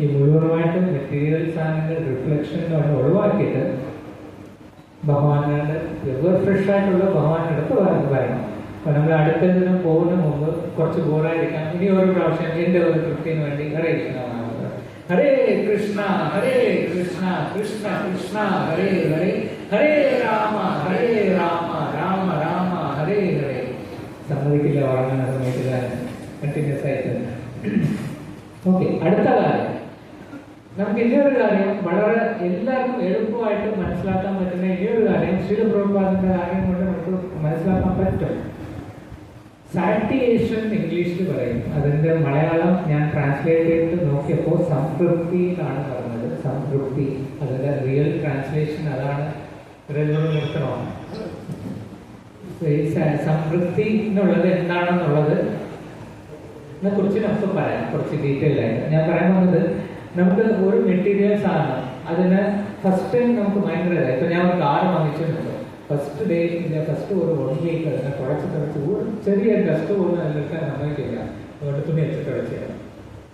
ഈ മുഴുവനായിട്ട് മെറ്റീരിയൽ സാധനങ്ങൾ റിഫ്ലക്ഷൻ ഒഴിവാക്കിയിട്ട് ഭഗവാനുടെ എവർ ഫ്രഷായിട്ടുള്ള ഭഗവാന്റെ അടുത്ത് വരണം. അപ്പോൾ നമ്മൾ അടുത്ത ദിനം പോകുന്ന മുമ്പ് കുറച്ച് ബോറായിരിക്കാം. ഇനി ഒരു പ്രാവശ്യം എൻ്റെ ഒരു തൃപ്തിന് വേണ്ടി ഹരേ കൃഷ്ണ ഹരേ കൃഷ്ണ ഹരേ കൃഷ്ണ കൃഷ്ണ കൃഷ്ണ ഹരേ ഹരേ ഹരേ രാമ രാമ രാമ ഹരേ ഹരേ. സമ്മതിക്കില്ല ഉറങ്ങുന്ന സമയത്ത് കണ്ടിന്യൂസ് ആയിട്ട്. ഓക്കെ, അടുത്ത കാര്യം നമുക്ക് ഇനിയൊരു കാര്യം വളരെ എല്ലാവർക്കും എളുപ്പമായിട്ട് മനസ്സിലാക്കാൻ പറ്റുന്ന ഇനിയൊരു കാര്യം, ശ്രീല പ്രഭുപാദിന്റെ കാര്യം കൊണ്ട് നമുക്ക് മനസ്സിലാക്കാൻ പറ്റും. സാറ്റിയേഷൻ ഇംഗ്ലീഷിൽ പറയും. അതിൻ്റെ മലയാളം ഞാൻ ട്രാൻസ്ലേറ്റ് ചെയ്ത് നോക്കിയപ്പോൾ സംതൃപ്തി എന്നാണ് പറഞ്ഞത്. സംതൃപ്തി, അതിൻ്റെ റിയൽ ട്രാൻസ്ലേഷൻ അതാണ്. നിർത്തണോ? സംതൃപ്തി എന്നുള്ളത് എന്താണെന്നുള്ളത് കുറിച്ച് നമുക്ക് പറയാം കുറച്ച് ഡീറ്റെയിൽ ആയിട്ട്. ഞാൻ പറയാൻ വന്നത്, നമുക്ക് ഒരു മെറ്റീരിയൽ സാധനം അതിന് ഫസ്റ്റ് ടൈം നമുക്ക് ഭയങ്കര ഇപ്പം ഞാൻ ഒരു കാർ വാങ്ങിച്ചിട്ടുണ്ട്. ഫസ്റ്റ് ഡേ ഫസ്റ്റ് ഒരു 1 വീക്ക് അതിനെ തുടച്ച് ഒരു ചെറിയ ഡസ്റ്റ് പോലും അതിലെടുക്കാൻ സമ്മതിക്കില്ല. അതുകൊണ്ട് തുണി വെച്ച് തുടച്ച്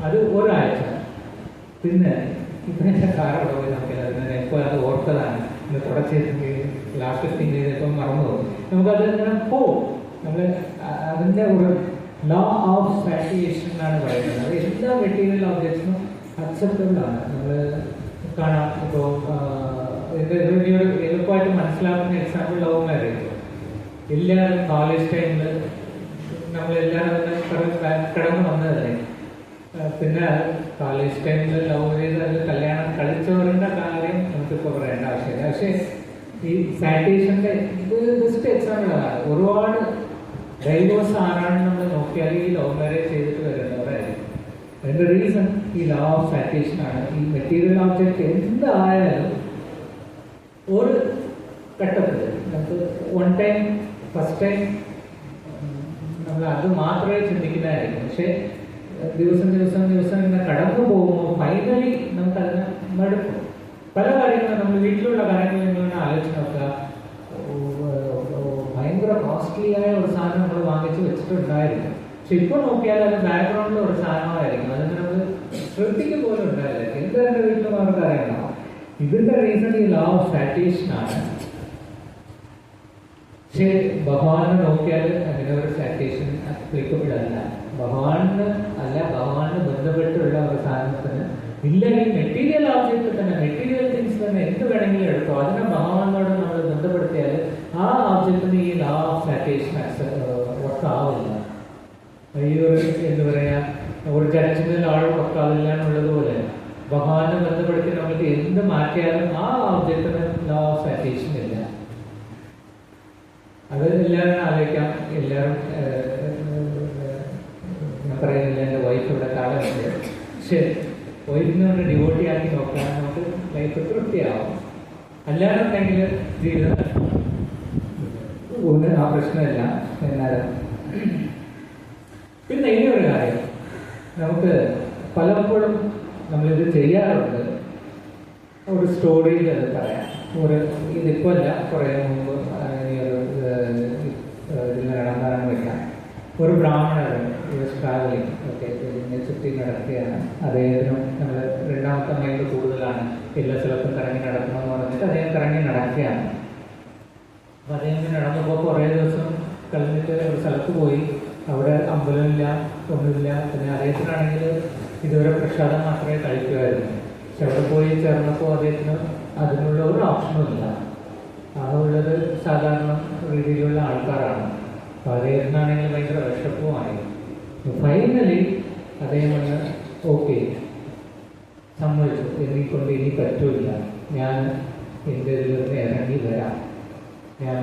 അത് ഒരാഴ്ച. പിന്നെ ഇപ്പം എൻ്റെ കാർ അവിടെ പോയി നോക്കിയാൽ അതിനെ എപ്പോൾ അത് ഓർത്തതാണ്. ഇന്ന് തുടച്ച് ലാസ്റ്റ് തിങ് ചെയ്തപ്പോൾ മറന്നു പോകും. നമുക്കത് ഇങ്ങനെ പോവും. നമ്മൾ അതിൻ്റെ ഒരു ലോ ഓഫ് സാറ്റിയേഷൻ എന്നാണ് പറയുന്നത്. അത് എല്ലാ മെറ്റീരിയൽ ഓബ്ജക്ട്സിനും അക്സെപ്റ്റബിൾ ആണ്. നമ്മൾ കാണാം. ഇപ്പോൾ എളുപ്പമായിട്ട് മനസ്സിലാക്കുന്ന എക്സാമ്പിൾ ലവ് മാരേജ്. എല്ലാവരും കോളേജ് ടൈമിൽ നമ്മളെല്ലാവരും കടന്നു വന്നതല്ലേ. പിന്നെ കോളേജ് ടൈമിൽ ലവ് ചെയ്ത് അത് കല്യാണം കളിച്ചവരുടെ കാര്യം നമുക്കിപ്പോൾ പറയേണ്ട ആവശ്യമില്ല. പക്ഷേ ഈ സാറ്റിയേഷൻ്റെ ഇത് ബെസ്റ്റ് എക്സാമ്പിളാണ്. ഒരുപാട് ഡൈവോഴ്സ് ആരാണെന്ന് നമ്മൾ നോക്കിയാൽ ഈ ലവ് മാരേജ് ചെയ്തിട്ട് വരുന്നവരായിരിക്കും. അതിൻ്റെ റീസൺ ഈ ലോ ഓഫ് സാറ്റിയേഷൻ ആണ്. ഈ മെറ്റീരിയൽ ഓബ്ജക്റ്റ് എന്തായാലും ഒരു ഘട്ടത്തിൽ നമുക്ക് ഫസ്റ്റ് ടൈം നമ്മൾ അത് മാത്രമേ ചിന്തിക്കുന്നതായിരിക്കും. പക്ഷേ ദിവസം ഇങ്ങനെ കടന്നു പോകുമ്പോൾ ഫൈനലി നമുക്കതിനെ മടുക്കും. പല കാര്യങ്ങളും നമ്മൾ വീട്ടിലുള്ള കാര്യങ്ങളിൽ നിന്ന് ആലോചിച്ച് നോക്കുക. ഭയങ്കര കോസ്റ്റ്ലി ആയ ഒരു ആലോചിച്ച് വെച്ചിട്ടുണ്ടായിരുന്നു. പക്ഷെ ഇപ്പോൾ നോക്കിയാൽ അത് ബാക്ക്ഗ്രൗണ്ടിൽ ഒരു സാധനമായിരിക്കും, അതിന് നമ്മൾ ശ്രദ്ധിക്കുക പോലും ഉണ്ടാവില്ല. എന്ത് എൻ്റെ വീട്ടിൽ നമുക്ക് അറിയണം. ഇതിന്റെ റീസൺ ഈ ലോ ഓഫ് സാറ്റേഷൻ ആണ്. പക്ഷെ ഭഗവാനെ നോക്കിയാൽ അങ്ങനെ ഒരു സാറ്റേഷൻ അപ്ലിക്കബിൾ അല്ല. ഭഗവാന് അല്ല, ഭഗവാന് ബന്ധപ്പെട്ടുള്ള ഒരു സാധനത്തിന് ഇല്ലെങ്കിൽ മെറ്റീരിയൽ ഓബ്ജക്റ്റ് തന്നെ, മെറ്റീരിയൽ തിങ്സ് തന്നെ എന്ത് വേണമെങ്കിലും എടുത്തോ, അതിനെ ഭഗവാനോട് നമ്മൾ ബന്ധപ്പെടുത്തിയാൽ ആ ഓബ്ജക്റ്റിന് ഈ ലോ ഓഫ് സാറ്റേഷൻ വർക്കാവില്ല. ഈ ഒരു എന്താ പറയാ, ഒരു ജഡ്ജിന് ആൾ വർക്കാവില്ല എന്നുള്ളതുപോലെ ഭഗവാനെ ബന്ധപ്പെടുത്തി നമുക്ക് എന്ത് മാറ്റിയാലും ആ ഓബ്ജക്റ്റിന് ലോ ഓഫ് സാറ്റേഷൻ ഇല്ല. അത് എല്ലാവരും ആലോചിക്കാം. എല്ലാവരും ഞാൻ പറയുന്നില്ല, എൻ്റെ വൈഫ് ഇവിടെ കാണുന്നുണ്ട്. പക്ഷെ വൈഫിനെ കൊണ്ട് ഡിവോട്ടി ആക്കി നോക്കാൻ നമുക്ക് ലൈഫ് തൃപ്തിയാവും. അല്ലാന്നുണ്ടെങ്കിൽ ജീവിതം ഒന്ന് ആ പ്രശ്നമില്ല. എന്നാലും പിന്നെ ഇനി ഒരു കാര്യം, നമുക്ക് പലപ്പോഴും നമ്മളിത് ചെയ്യാറുണ്ട്. ഒരു സ്റ്റോറിയിൽ അത് പറയാം. ഇതിപ്പോൾ അല്ല, കുറേ മുമ്പ് ഇതിൽ നടന്നാണെന്ന് വെക്കാം. ഒരു ബ്രാഹ്മണൻ ട്രാവലിംഗ് ഒക്കെ ഇതിനെ ചുറ്റി നടക്കുകയാണ്. അദ്ദേഹത്തിനും നമ്മൾ രണ്ടാമത്തെ മൈൻഡ് കൂടുതലാണ്, എല്ലാ സ്ഥലത്തും കറങ്ങി നടക്കണമെന്ന് പറഞ്ഞിട്ട് അദ്ദേഹം കറങ്ങി നടക്കുകയാണ്. അപ്പം അദ്ദേഹം നടന്നപ്പോൾ കുറേ ദിവസം കഴിഞ്ഞിട്ട് ഒരു സ്ഥലത്ത് പോയി. അവിടെ അമ്പലമില്ല, ഒന്നുമില്ല. പിന്നെ അദ്ദേഹത്തിനാണെങ്കിൽ ഇതുവരെ പ്രസാദം മാത്രമേ കഴിക്കുമായിരുന്നു. പക്ഷെ അവിടെ പോയി ചേർന്നപ്പോൾ അദ്ദേഹത്തിന് അതിനുള്ള ഒരു ഓപ്ഷനും ഇല്ല. അതുള്ളത് സാധാരണ രീതിയിലുള്ള ആൾക്കാരാണ്. അപ്പോൾ അദ്ദേഹത്തിനാണെങ്കിൽ ഭയങ്കര വിഷപ്പുമായി. ഫൈനലി അദ്ദേഹം വന്ന് ഓക്കെ സമ്മതിച്ചു, എനിക്കൊണ്ട് ഇനി പറ്റില്ല, ഞാൻ എൻ്റെ ഇതിൽ നിന്ന് ഇറങ്ങി വരാം, ഞാൻ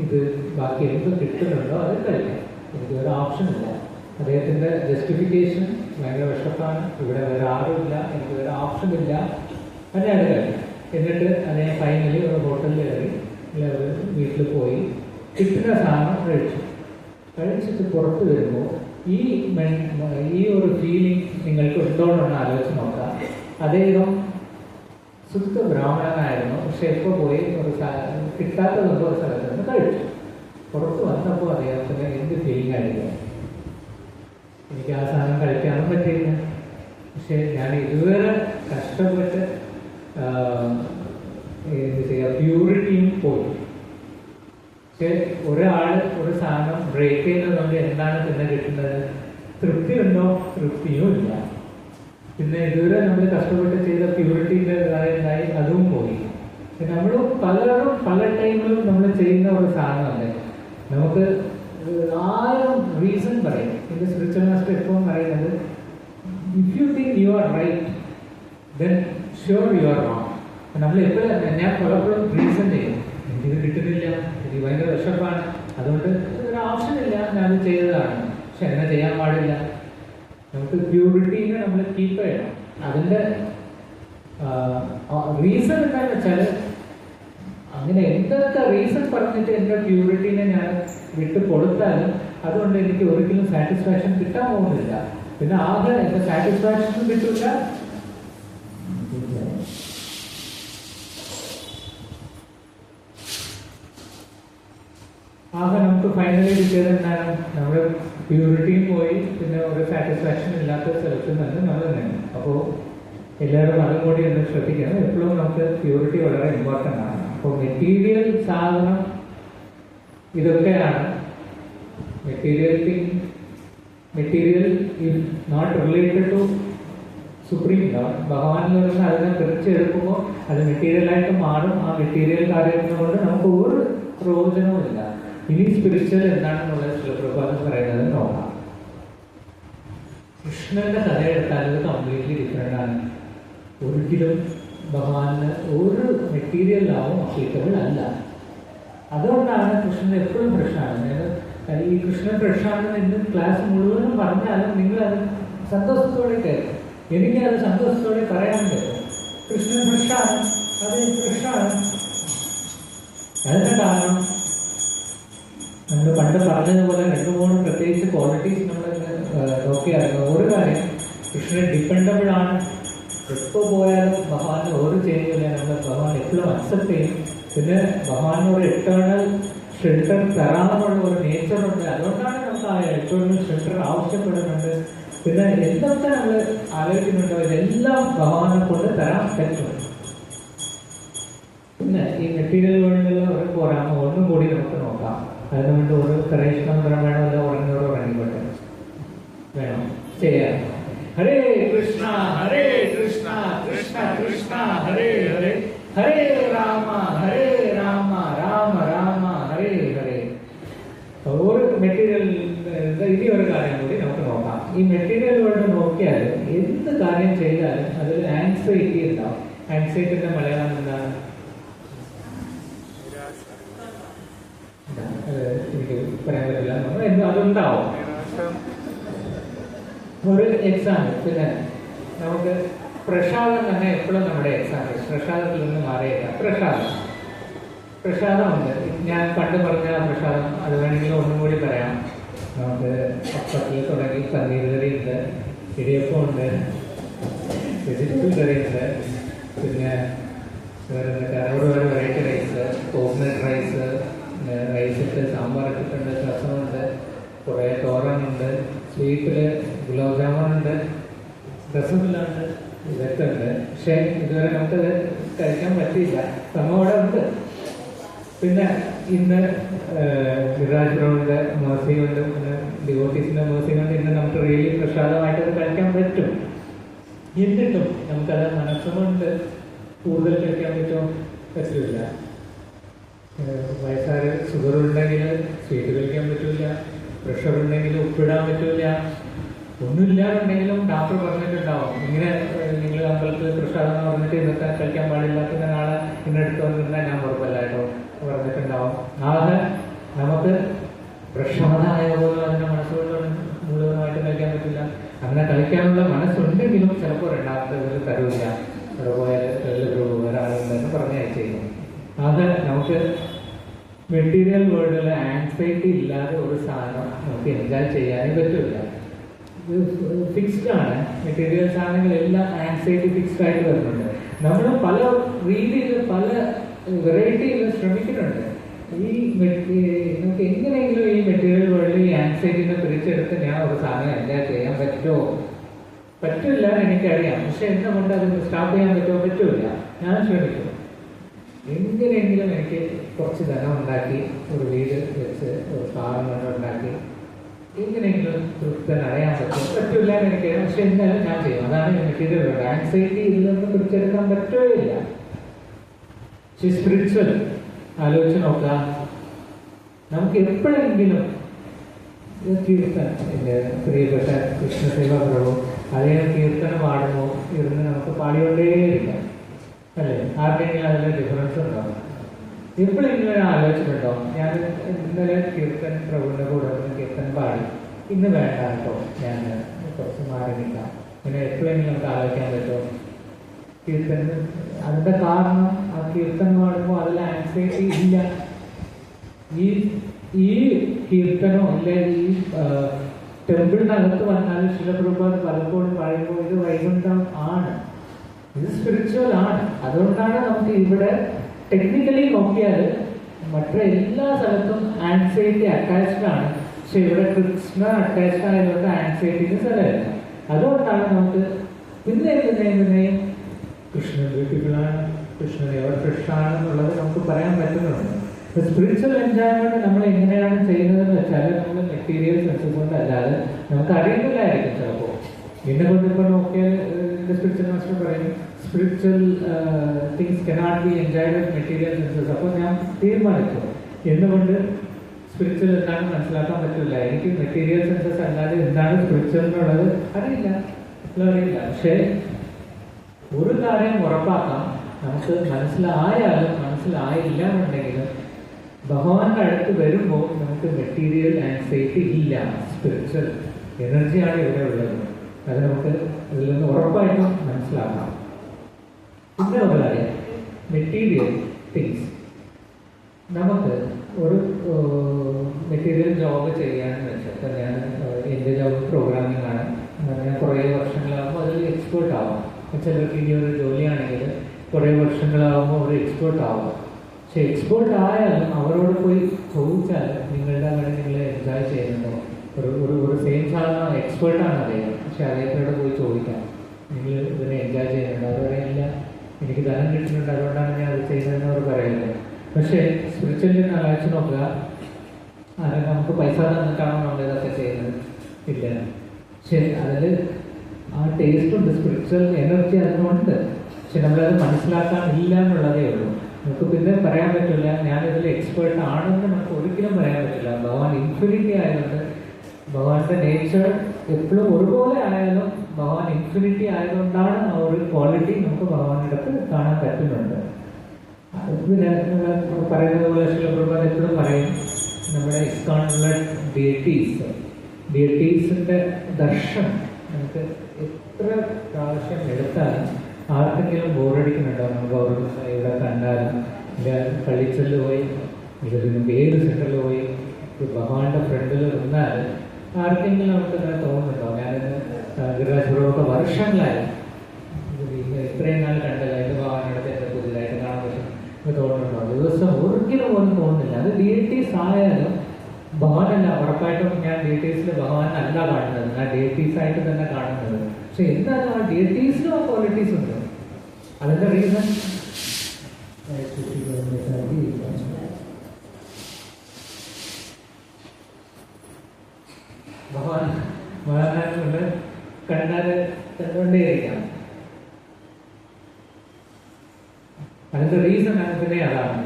ഇത് ബാക്കി എന്ത് കിട്ടുന്നുണ്ടോ അത് കഴിക്കാം, എനിക്ക് ഒരു ഓപ്ഷനില്ല. അദ്ദേഹത്തിൻ്റെ ജസ്റ്റിഫിക്കേഷൻ ഭയങ്കര വിഷപ്പാണ്, ഇവിടെ വേറെ ആരുമില്ല, എനിക്ക് വേറെ ഓപ്ഷനില്ല, അത് ഞാൻ കഴിക്കാം. എന്നിട്ട് അദ്ദേഹം ഫൈനലി ഒരു ഹോട്ടലിൽ കയറി വീട്ടിൽ പോയി കിട്ടുന്ന സാധനം കഴിച്ചിട്ട് പുറത്ത് വരുമ്പോൾ ഈ ഒരു ഫീലിംഗ് നിങ്ങൾക്ക് ഉണ്ടോയെന്ന് ആലോചിച്ച് നോക്കാം. അദ്ദേഹം ശുദ്ധ ബ്രാഹ്മണനായിരുന്നു. പക്ഷെ ഇപ്പോൾ പോയി ഒരു കിട്ടാത്തതൊക്കെ ഒരു സ്ഥലത്ത് നിന്ന് കഴിച്ചു. പുറത്ത് വന്നപ്പോൾ അദ്ദേഹത്തിന് എന്ത് ഫീലിംഗ് ആയിരുന്നു? എനിക്ക് ആ സാധനം കഴിക്കാനും പറ്റിയില്ല. പക്ഷെ ഞാൻ ഇതുവരെ കഷ്ടപ്പെട്ട് എന്ത് ചെയ്യുക, പ്യൂരിറ്റിയും പോയി. പക്ഷെ ഒരാൾ ഒരു സാധനം ബ്രേക്ക് ചെയ്യുന്നതുകൊണ്ട് എന്താണ് പിന്നെ കിട്ടുന്നത്? തൃപ്തി ഉണ്ടോ? തൃപ്തിയും ഇല്ല. പിന്നെ ഇതുവരെ നമ്മൾ കഷ്ടപ്പെട്ട് ചെയ്ത പ്യൂരിറ്റീൻ്റെ ഇതായി അതും പോയി. നമ്മൾ പലരും പല ടൈമിലും നമ്മൾ ചെയ്യുന്ന ഒരു സാധനമല്ലേ, നമുക്ക് 1000 റീസൺ പറയും. എൻ്റെ സ്പിരിച്വൽ മാസ്റ്റർ എപ്പോഴും പറയുന്നത്, if you think you are right then sure you are wrong. നമ്മൾ എപ്പോഴും ഞാൻ പലപ്പോഴും റീസൺ ചെയ്യും, എനിക്കിത് കിട്ടുന്നില്ല, എനിക്ക് ഭയങ്കര വിഷപ്പാണ്, അതുകൊണ്ട് ഒരു ഓപ്ഷൻ ഇല്ല, ഞാനത് ചെയ്തതാണ്. പക്ഷെ അങ്ങനെ ചെയ്യാൻ പാടില്ല. നമുക്ക് പ്യൂരിറ്റീനെ നമ്മൾ കീപ്പ് ചെയ്യണം. അതിൻ്റെ റീസൺ എന്താണെന്ന് വെച്ചാൽ, അങ്ങനെ എന്തൊക്കെ റീസൺ പറഞ്ഞിട്ട് എൻ്റെ പ്യൂരിറ്റീനെ ഞാൻ വിട്ട് കൊടുത്താലും അതുകൊണ്ട് എനിക്ക് ഒരിക്കലും സാറ്റിസ്ഫാക്ഷൻ കിട്ടാൻ പോകുന്നില്ല. പിന്നെ ആകെ എൻ്റെ സാറ്റിസ്ഫാക്ഷനും കിട്ടില്ല, ആകെ നമുക്ക് ഫൈനലി കിട്ടിയത് എന്താണ്? നമ്മൾ പ്യൂരിറ്റിയും പോയി, പിന്നെ ഒരു സാറ്റിസ്ഫാക്ഷൻ ഇല്ലാത്ത സ്ഥലത്ത് നിന്ന് നമ്മൾ നിന്നു. അപ്പോൾ എല്ലാവരും അതും കൂടി ഒന്ന് ശ്രദ്ധിക്കണം. എപ്പോഴും നമുക്ക് പ്യൂരിറ്റി വളരെ ഇമ്പോർട്ടൻ്റ് ആണ്. അപ്പോൾ മെറ്റീരിയൽ സാധനം ഇതൊക്കെയാണ്. Material is not related to supreme lord. ഭഗവാനിൽ നിന്ന് അതിനെ തിരിച്ചെടുക്കുമ്പോൾ അത് മെറ്റീരിയലായിട്ട് മാറും. ആ മെറ്റീരിയൽ കാര്യങ്ങൾ കൊണ്ട് നമുക്ക് ഒരു പ്രയോജനവും ഇല്ല. ഇനി സ്പിരിച്വൽ എന്താണെന്നുള്ളത് ശിലപ്രഭാതം പറയുന്നത് നോക്കാം. കൃഷ്ണന്റെ കഥ എടുത്താൽ അത് കംപ്ലീറ്റ്ലി ഡിഫറെൻ്റ് ആണ്. ഒരിക്കലും ഭഗവാന് ഒരു മെറ്റീരിയൽ ലാവും അപ്ലിക്കബിൾ അല്ല. അതുകൊണ്ടാണ് കൃഷ്ണൻ എപ്പോഴും ഫ്രഷാണ്. ഈ കൃഷ്ണൻ ഫ്രഷാണെന്ന് ഇന്ന് ക്ലാസ് മുഴുവനും പറഞ്ഞാലും നിങ്ങളത് സന്തോഷത്തോടെ കേൾക്കും. എനിക്കത് സന്തോഷത്തോടെ പറയാൻ പറ്റും. കൃഷ്ണൻ ഫ്രഷാണ്, അത് ഫ്രഷാണ്. അതിൻ്റെ കാരണം നമ്മൾ പണ്ട് പറഞ്ഞതുപോലെ 2-3 പ്രത്യേകിച്ച് ക്വാളിറ്റീസ് നമ്മൾ നോക്കിയായിരുന്നു. ഒരു കാര്യം, കൃഷ്ണൻ ഡിപ്പെൻഡബിൾ ആണ്. എപ്പോൾ പോയാലും ഭഗവാന് ഒരു ചേഞ്ചില്ല. നമ്മൾ ഭഗവാൻ എപ്പോഴും അക്സെപ്റ്റ് ചെയ്യും. പിന്നെ ഭഗവാൻ ഒരു എക്സ്റ്റേണൽ ഷെൽട്ടർ തരാമെന്നുള്ള ഒരു നേച്ചറുണ്ട്. അതുകൊണ്ടാണ് നമുക്ക് ആ എക്സ്റ്റേണൽ ഷെൽട്ടർ ആവശ്യപ്പെടുന്നുണ്ട്. പിന്നെ എന്തൊക്കെ നമ്മൾ ആലോചിക്കുന്നുണ്ടോ ഇതെല്ലാം ഭഗവാനെ കൊണ്ട് തരാൻ പറ്റും. പിന്നെ ഈ മെറ്റീരിയൽ വേൾഡിലുള്ള ഒരു പോരാമോ ഒന്നും കൂടി നമുക്ക് നോക്കാം. അതുകൊണ്ട് ഒരു കരേഷ്മന്ത്രം വേണമല്ലോ, ഉറങ്ങിയോട് ഉറങ്ങിക്കോട്ടെ വേണം ചെയ്യാം. ഹരേ കൃഷ്ണ ഹരേ കൃഷ്ണ കൃഷ്ണ കൃഷ്ണ ഹരേ ഹരേ ഹരേ രാമ രാമ രാമ ഹരേ ഹരേ. ഒരു മെറ്റീരിയൽ ഇനി ഒരു കാര്യം കൂടി നമുക്ക് നോക്കാം. ഈ മെറ്റീരിയൽ വേൾഡ് നോക്കിയാൽ എന്ത് കാര്യം ചെയ്താലും അതിൽ ആൻസൈറ്റി ഉണ്ടാവും. ആൻസൈറ്റിന്റെ മലയാളം എന്താണ്? എനിക്ക് പറയാൻ പറ്റില്ല. അതുണ്ടാവും. ഒരു എക്സാമ്പിൾ പിന്നെ നമുക്ക് പ്രസാദം തന്നെ എപ്പോഴും നമ്മുടെ എക്സാമ്പിൾ പ്രസാദത്തിൽ നിന്ന് മാറിയില്ല. പ്രസാദമുണ്ട്. ഞാൻ പണ്ട് പറഞ്ഞ പ്രസാദം അത് വേണമെങ്കിൽ ഒന്നും കൂടി പറയാം. നമുക്ക് പപ്പത്തിൽ തുടങ്ങി പന്നീർ കറിയുണ്ട്, ഇടിയപ്പമുണ്ട്, വെജിറ്റബിൾ കറിയുണ്ട്, പിന്നെ വേറെ ഓരോ വെറൈറ്റി റൈസ്, കോക്കനട്ട് റൈസ്, റൈസിട്ട് സാമ്പാർ ഇട്ടിട്ടുണ്ട്, രസമുണ്ട്, കുറേ തോരനുണ്ട്, സ്വീറ്റിൽ ഗുലാബ് ജാമുനുണ്ട്, രസമില്ലുണ്ട്, ഇതൊക്കെ ഉണ്ട്. പക്ഷേ ഇതുവരെ നമുക്കത് കഴിക്കാൻ പറ്റിയില്ല. സമോടെ ഉണ്ട്. പിന്നെ ഇന്ന് വിരാജ് ബ്രൗണിൻ്റെ മേഴ്സി കൊണ്ട്, പിന്നെ ഡിവോട്ടീസിൻ്റെ മേഴ്സി കൊണ്ട് ഇന്ന് നമുക്ക് റിയലി പ്രസാദമായിട്ടത് കഴിക്കാൻ പറ്റും. എന്നിട്ടും നമുക്കത് മനസ്സുകൊണ്ട് കൂടുതൽ കഴിക്കാൻ പറ്റുമോ? പറ്റില്ല. വയസ്സായ ഷുഗർ ഉണ്ടെങ്കിൽ സ്വീറ്റ് കഴിക്കാൻ പറ്റില്ല, പ്രഷർ ഉണ്ടെങ്കിൽ ഉപ്പിടാൻ പറ്റില്ല. ഒന്നുമില്ലാന്നുണ്ടെങ്കിലും ഡോക്ടർ പറഞ്ഞിട്ടുണ്ടാവും ഇങ്ങനെ നിങ്ങൾ അമ്പലത്തിൽ പ്രസാദം എന്ന് പറഞ്ഞിട്ട് ഇന്നത്തെ കഴിക്കാൻ പാടില്ലാത്ത നാളെ ഇന്നെടുത്ത് വന്നിരുന്നാൽ ഞാൻ ഉറപ്പല്ല കേട്ടോ പറഞ്ഞിട്ടുണ്ടാവും. ആകെ നമുക്ക് പ്രസാദമായ പോലെ അതിൻ്റെ മനസ്സുകൊണ്ട് മുഴുവനായിട്ട് കഴിക്കാൻ പറ്റില്ല. അങ്ങനെ കഴിക്കാനുള്ള മനസ്സുണ്ടെങ്കിലും ചിലപ്പോൾ രണ്ടാമത്തെ തരവില്ല. അതുപോലെ ഒരാളുണ്ടെന്ന് പറഞ്ഞയച്ചേക്കും. അത് നമുക്ക് മെറ്റീരിയൽ വേൾഡിൽ ആൻസൈറ്റി ഇല്ലാതെ ഒരു സാധനം നമുക്ക് എൻജോയ് ചെയ്യാനേ പറ്റില്ല. ഫിക്സ്ഡ് ആണ്. മെറ്റീരിയൽസ് ആണെങ്കിൽ എല്ലാം ആൻസൈറ്റി ഫിക്സ്ഡ് ആയിട്ട് വരുന്നുണ്ട്. നമ്മൾ പല രീതിയിൽ പല വെറൈറ്റിയിൽ ശ്രമിക്കുന്നുണ്ട്. നമുക്ക് എങ്ങനെയെങ്കിലും ഈ മെറ്റീരിയൽ വേൾഡിൽ ഈ ആൻസൈറ്റിനെ പിടിച്ചെടുത്ത് ഞാൻ ഒരു സാധനം എൻജോയ് ചെയ്യാൻ പറ്റുമോ? പറ്റില്ല എനിക്കറിയാം. പക്ഷെ എന്തുകൊണ്ട് അത് സ്റ്റാപ്പ് ചെയ്യാൻ പറ്റുമോ? പറ്റില്ല. ഞാൻ ശ്രമിക്കും. എങ്ങനെയെങ്കിലും എനിക്ക് കുറച്ച് ധനം ഉണ്ടാക്കി ഒരു വീട് വെച്ച് ഒരു സ്ഥാപനം ഉണ്ടാക്കി എങ്ങനെയെങ്കിലും തൃപ്തനറിയാൻ പറ്റില്ല എനിക്ക്. പക്ഷെ എന്തായാലും ഞാൻ ചെയ്യും. അതാണ് മെറ്റീരിയൽ വേൾഡ്. ആൻസൈറ്റി ഇതിൽ നിന്ന് പിടിച്ചെടുക്കാൻ പറ്റുകയില്ല. സ്പിരിച്വൽ ആലോചിച്ച് നോക്കുക. നമുക്ക് എപ്പോഴെങ്കിലും കീർത്തനം, എൻ്റെ പ്രിയപ്പെട്ട കൃഷ്ണസേവ പ്രഭു അതേ കീർത്തനം പാടുമ്പോൾ ഇരുന്ന് നമുക്ക് പാടിക്കൊണ്ടേയിരിക്കാം അല്ലേ? ആർക്കെങ്കിലും അതിൽ ഡിഫറൻസ് ഉണ്ടാവും. എപ്പോഴെങ്കിലും ആലോചിച്ചിട്ടുണ്ടോ? ഞാൻ ഇന്നലെ കീർത്തൻ പ്രഭുവിൻ്റെ കൂടെ കീർത്തനം പാടി, ഇന്ന് വേണ്ട കേട്ടോ ഞാൻ കുറച്ച് മാറി നിൽക്കാം. ഇങ്ങനെ എപ്പോഴെങ്കിലും നമുക്ക് ആലോചിക്കാൻ പറ്റുമോ? കീർത്തനം അതിൻ്റെ കാരണം ആ കീർത്തനം പാടുമ്പോൾ അതിൽ ആൻസൈറ്റി ഇല്ല. ഈ കീർത്തനോ അല്ലെ ഈ ടെമ്പിളിനകത്ത് വന്നാൽ ശിലപ്രഭുപാദ് പലപ്പോഴും പറയുമ്പോൾ ഇത് വൈകുണ്ഠം ആണ്, ഇത് സ്പിരിച്വൽ ആണ്. അതുകൊണ്ടാണ് നമുക്ക് ഇവിടെ ടെക്നിക്കലി നോക്കിയാൽ മറ്റു എല്ലാ സ്ഥലത്തും ആൻസൈറ്റി അറ്റാച്ച്ഡ് ആണ്. പക്ഷെ ഇവിടെ കൃഷ്ണ അറ്റാച്ച്ഡ് ആയതുകൊണ്ട് ആൻസൈറ്റിക്ക് സ്ഥലമില്ല. അതുകൊണ്ടാണ് നമുക്ക് പിന്നെയും കൃഷ്ണൻ ബ്യൂട്ടിഫുള്ളാണ്, കൃഷ്ണൻ എവർ ഫ്രഷ് ആണെന്നുള്ളത് നമുക്ക് പറയാൻ പറ്റുന്നുണ്ട്. സ്പിരിച്വൽ എൻജോയ്മെന്റ് നമ്മൾ എങ്ങനെയാണ് ചെയ്യുന്നതെന്ന് വെച്ചാൽ നമ്മൾ മെറ്റീരിയൽ സെൻസസ് കൊണ്ട് അല്ലാതെ നമുക്ക് അറിയുന്നില്ലായിരിക്കും ചിലപ്പോൾ. എന്നെ കൊണ്ട് ഇപ്പോൾ നോക്കിയാൽ സ്പിരിച്വൽ മാസ്റ്റർ പറയും spiritual things cannot be enjoyed with material census. അപ്പോൾ ഞാൻ തീരുമാനിച്ചു എന്തുകൊണ്ട് സ്പിരിച്വൽ എന്താണെന്ന് മനസ്സിലാക്കാൻ പറ്റില്ല. എനിക്ക് മെറ്റീരിയൽ സെൻസസ് അല്ലാതെ എന്താണ് സ്പിരിച്വൽ എന്നുള്ളത് അറിയില്ല. പക്ഷേ ഒരു കാര്യം ഉറപ്പാക്കാം, നമുക്ക് മനസ്സിലായാലും മനസ്സിലായില്ല എന്നുണ്ടെങ്കിലും ഭഗവാന്റെ അടുത്ത് വരുമ്പോൾ നമുക്ക് മെറ്റീരിയൽ ആൻസൈറ്റി ഇല്ല. സ്പിരിച്വൽ എനർജിയാണ് ഇവിടെ ഉള്ളത്. അത് നമുക്ക് ഇതിൽ നിന്ന് ഉറപ്പായിട്ടും മനസ്സിലാക്കാം. പിന്നെ ഒരു കാര്യം, മെറ്റീരിയൽ തിങ്സ് നമുക്ക് ഒരു മെറ്റീരിയൽ ജോബ് ചെയ്യാന്ന് വെച്ചാൽ ഞാൻ എൻ്റെ ജോബ് പ്രോഗ്രാമിംഗ് ആണ്. ഞാൻ കുറേ വർഷങ്ങളാകുമ്പോൾ അതിൽ എക്സ്പേർട്ട് ആവാം. ചിലർക്ക് ഇനി ഒരു ജോലിയാണെങ്കിൽ കുറേ വർഷങ്ങളാകുമ്പോൾ ഒരു എക്സ്പേർട്ട് ആവാം. പക്ഷെ എക്സ്പേർട്ട് ആയാലും അവരോട് പോയി ചോദിച്ചാൽ നിങ്ങളുടെ അവിടെ നിങ്ങൾ എൻജോയ് ചെയ്യുന്നുണ്ടോ, ഒരു സെയിം സാധനം എക്സ്പേർട്ടാണ് അദ്ദേഹം, പക്ഷെ അദ്ദേഹത്തോട് പോയി ചോദിക്കാം നിങ്ങൾ ഇതിനെ എൻജോയ് ചെയ്യുന്നുണ്ടോ, അത് പറയില്ല എനിക്ക് ധനം കിട്ടുന്നുണ്ട് അതുകൊണ്ടാണ് ഞാൻ അത് ചെയ്യുന്നതെന്ന് അവർ പറയുന്നത്. പക്ഷേ സ്പിരിച്വലി ആലോചിച്ച് നോക്കുക, നമുക്ക് പൈസ തന്നിട്ടാണോ നമ്മൾ ഇതൊക്കെ ചെയ്യുന്നത്? ഇല്ല. ശരി, അതിൽ ആ ടേസ്റ്റ് ഉണ്ട്, സ്പിരിച്വൽ എനർജി അതിനുണ്ട്, പക്ഷെ നമ്മളത് മനസ്സിലാക്കാനില്ല എന്നുള്ളതേ ഉള്ളൂ. നമുക്ക് പിന്നെ പറയാൻ പറ്റില്ല ഞാനിതിൽ എക്സ്പേർട്ട് ആണെന്ന് നമുക്ക് ഒരിക്കലും പറയാൻ പറ്റില്ല. ഭഗവാൻ ഇൻഫിനിറ്റി ആയതുകൊണ്ട്, ഭഗവാന്റെ നേച്ചർ എപ്പോഴും ഒരുപോലെ ആയാലും ഭഗവാൻ ഇൻഫിനിറ്റി ആയതുകൊണ്ടാണ് ആ ഒരു ക്വാളിറ്റി നമുക്ക് ഭഗവാന്റെ അടുത്ത് കാണാൻ പറ്റുന്നുണ്ട്. പിന്നെ പറയുന്നത് പോലെ ശിലപ്രഭാത് എപ്പോഴും പറയും, നമ്മുടെ ഇസ്കോണിലുള്ള ഡിയറ്റീസിന്റെ ദർശനം നമുക്ക് എത്ര പ്രാവശ്യം എടുത്താലും ആർക്കെങ്കിലും ബോറടിക്കുന്നുണ്ടോ? നമുക്ക് ഇവിടെ കണ്ടാലും പള്ളിച്ചല് പോയി ഏത് സെന്ററിൽ പോയി ഭഗവാന്റെ ഫ്രണ്ടിൽ നിന്നാൽ ആർക്കെങ്കിലും നമുക്ക് ഇങ്ങനെ തോന്നുന്നുണ്ടോ? ഞാനിന്ന് ഗിരിരാജപുരമൊക്കെ വർഷങ്ങളായി ഇത്രയും നാൾ കണ്ടല്ല, ഇത് ഭഗവാനടുത്ത് എന്നെ പുതിയതായിട്ട് കാണാൻ പറ്റും തോന്നുന്നുണ്ടോ? ദിവസം ഒരിക്കലും പോലും തോന്നുന്നില്ല. അത് ഡിയറ്റീസ് ആയാലും ഭഗവാനല്ല, ഉറപ്പായിട്ടും ഞാൻ ഡിയറ്റീസിൽ ഭഗവാൻ അല്ല കാണുന്നത്, ഞാൻ ഡിയറ്റീസ് ആയിട്ട് തന്നെ കാണുന്നത്. പക്ഷെ എന്താണ് ആ ഡിയറ്റീസിലും ആ ക്വാളിറ്റീസ് ഉണ്ട്. അതിന്റെ റീസൺ ഭഗവാൻ കൊണ്ട് കണ്ടാല് കണ്ടുകൊണ്ടേയിരിക്കാം. അതിന്റെ റീസൺ പിന്നെ അതാണ്,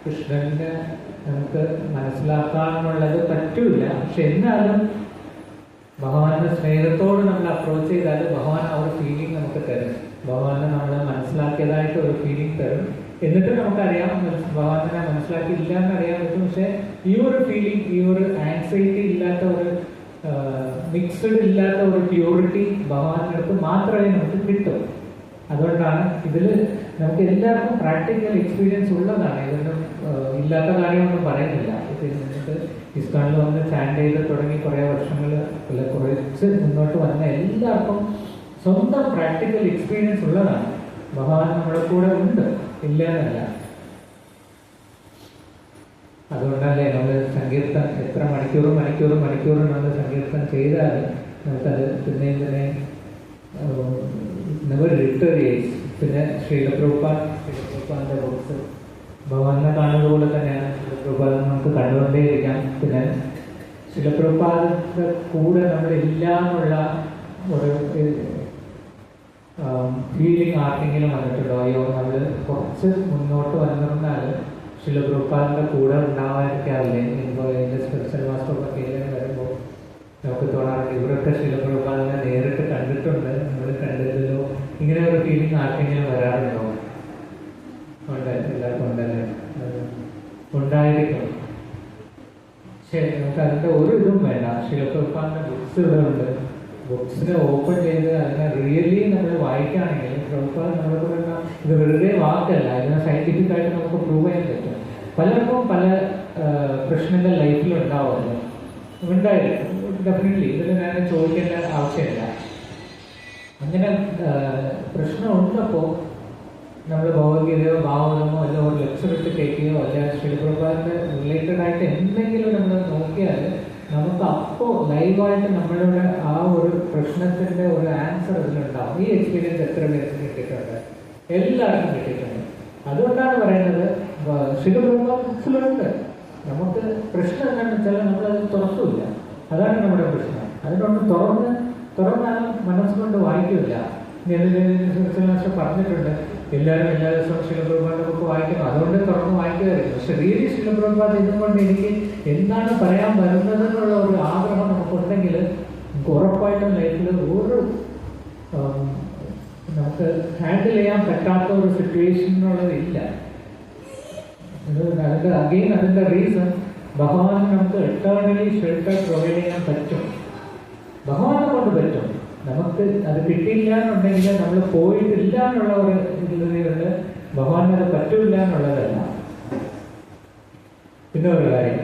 കൃഷ്ണന്റെ നമുക്ക് മനസ്സിലാക്കാനുള്ളത് പറ്റൂല. പക്ഷെ എന്നാലും ഭഗവാന്റെ സ്നേഹത്തോട് നമ്മൾ അപ്രോച്ച് ചെയ്താൽ ഭഗവാൻ ആ ഒരു ഫീലിംഗ് നമുക്ക് തരും. ഭഗവാനെ നമ്മൾ മനസ്സിലാക്കിയതായിട്ട് ഒരു ഫീലിംഗ് തരും. എന്നിട്ട് നമുക്കറിയാം ഭഗവാനെ മനസ്സിലാക്കിയില്ല എന്നറിയാൻ പറ്റും. പക്ഷെ ഈ ഒരു ഫീലിംഗ്, ഈ ഒരു ആൻസൈറ്റി ഇല്ലാത്ത, ഒരു മിക്സഡ് ഇല്ലാത്ത ഒരു പ്യൂരിറ്റി ഭഗവാന്റെ അടുത്ത് മാത്രമേ നമുക്ക് കിട്ടും. അതുകൊണ്ടാണ് ഇതിൽ നമുക്ക് എല്ലാവർക്കും പ്രാക്ടിക്കൽ എക്സ്പീരിയൻസ് ഉള്ളതാണ്. ഇതൊന്നും ഇല്ലാത്ത കാര്യമൊന്നും പറയുന്നില്ല. നമുക്ക് ഇസ്കോണിൽ വന്ന് ചാൻഡ് ചെയ്ത് തുടങ്ങി കുറേ വർഷങ്ങൾ അല്ല കുറച്ച് മുന്നോട്ട് വന്ന എല്ലാവർക്കും സ്വന്തം പ്രാക്ടിക്കൽ എക്സ്പീരിയൻസ് ഉള്ളതാണ്. ഭഗവാൻ നമ്മുടെ കൂടെ ഉണ്ട്, ഇല്ല എന്നല്ല. അതുകൊണ്ടല്ലേ നമ്മൾ സങ്കീർത്തനം എത്ര മണിക്കൂറും നമ്മൾ സങ്കീർത്തനം ചെയ്താൽ നമുക്കത് പിന്നെ നെവർ റിട്ടേറിയേറ്റ്സ്. പിന്നെ ശ്രീലപ്രഭുപാദിന്റെ ബുക്സ് ഭഗവാനെ കാണുന്നത് പോലെ തന്നെയാണ് ശിലപ്രഭുപാദ് നമുക്ക് കണ്ടുകൊണ്ടേയിരിക്കാം. പിന്നെ ശിലപ്രഭുപാദിന്റെ കൂടെ നമ്മളില്ല എന്നുള്ള ഒരു ഫീലിംഗ് ആർക്കെങ്കിലും വന്നിട്ടുണ്ടോ? അയ്യോ നമ്മൾ കുറച്ച് മുന്നോട്ട് വന്നിരുന്നാൽ ശിലപ്രഭുപാദിന്റെ കൂടെ ഉണ്ടാവാതിരിക്കാറില്ലേ? ഇപ്പോൾ എൻ്റെ സ്പെഷ്യൽ മാസ്റ്റർ വരുമ്പോൾ നമുക്ക് തോന്നാറുണ്ട് ഇവരൊക്കെ ശിലപ്രഭുപാദിനെ നേരിട്ട് കണ്ടിട്ടുണ്ട്, നമ്മൾ കണ്ടില്ലല്ലോ, ഇങ്ങനെ ഒരു ഫീലിംഗ് ആർക്കെങ്കിലും വരാറുണ്ടോ? എല്ലാവർക്കും ഉണ്ടല്ലേ? ഉണ്ടായിരിക്കും. ശരി, നമുക്ക് അതിൻ്റെ ഒരു ഇതും വേണ്ട. ശിലപ്രഭുപാദിന്റെ ബുക്സുകളുണ്ട്. ബുക്സിനെ ഓപ്പൺ ചെയ്ത് അതിനെ റിയലി നമ്മൾ വായിക്കുകയാണെങ്കിൽ പ്രഭുപാദ് നമ്മളെ കൂടെ ഇത് വെറുതെ വാക്കല്ല, ഇതിനെ സയന്റിഫിക് ആയിട്ട് നമുക്ക് പ്രൂവ് ചെയ്യാൻ പറ്റും. പലർക്കും പല പ്രശ്നങ്ങൾ ലൈഫിൽ ഉണ്ടാവുമല്ലോ, ഉണ്ടായിരിക്കും ഡെഫിനറ്റ്ലി. ഇതിൽ ഞാൻ ചോദിക്കേണ്ട ആവശ്യമില്ല. അങ്ങനെ പ്രശ്നം ഉള്ളപ്പോൾ നമ്മൾ ഭഗവത്ഗീതയോ ഭാവനമോ അല്ല ഒരു ലെക്ചർ ഇട്ട് കേൾക്കുകയോ അല്ല ശിലപ്രഭുപാദിന്റെ റിലേറ്റഡ് ആയിട്ട് എന്തെങ്കിലും നമ്മൾ നോക്കിയാൽ നമുക്ക് അപ്പോൾ ലൈവായിട്ട് നമ്മളുടെ ആ ഒരു പ്രശ്നത്തിന്റെ ഒരു ആൻസർ അതിലുണ്ടാവും. ഈ എക്സ്പീരിയൻസ് എത്ര പേർക്ക് കിട്ടിയിട്ടുണ്ട്? എല്ലാവർക്കും കിട്ടിയിട്ടുണ്ട്. അതുകൊണ്ടാണ് പറയുന്നത് ശിലപ്രഭുപാദ് ബുക്സിലുണ്ട്. നമുക്ക് പ്രശ്നം എന്താണെന്ന് വെച്ചാൽ നമ്മളത് തുറക്കില്ല, അതാണ് നമ്മുടെ പ്രശ്നം. അതിനൊന്ന് തുറന്നാലും മനസ്സുകൊണ്ട് വായിക്കില്ല. പറഞ്ഞിട്ടുണ്ട് എല്ലാവരും എല്ലാ ദിവസവും ശിലപ്രഭുപാദിന്റെ ബുക്ക് വായിക്കണം, അതുകൊണ്ട് തുറന്ന് വായിക്കുകയായിരുന്നു. പക്ഷെ റിയലി ശിലപ്രഭുപാദ് ഇതുകൊണ്ട് എനിക്ക് എന്താണ് പറയാൻ വരുന്നതെന്നുള്ള ഒരു ആഗ്രഹം നമുക്കുണ്ടെങ്കിൽ നമുക്ക് ഉറപ്പായിട്ടും ലൈഫിൽ ഒരു നമുക്ക് ഹാൻഡിൽ ചെയ്യാൻ പറ്റാത്ത ഒരു സിറ്റുവേഷൻ എന്നുള്ളതില്ല. അതിന്റെ റീസൺ ഭഗവാൻ നമുക്ക് എറ്റേർണലി ഷെൽട്ടർ പ്രൊവൈഡ് ചെയ്യാൻ പറ്റും. ഭഗവാനെ കൊണ്ട് പറ്റും. നമുക്ക് അത് കിട്ടിയില്ല എന്നുണ്ടെങ്കിൽ നമ്മൾ പോയിട്ടില്ല എന്നുള്ള ഒരു ഇതിലുണ്ട്. ഭഗവാന് അത് പറ്റില്ല എന്നുള്ളതല്ല. പിന്നെ ഒരു കാര്യം,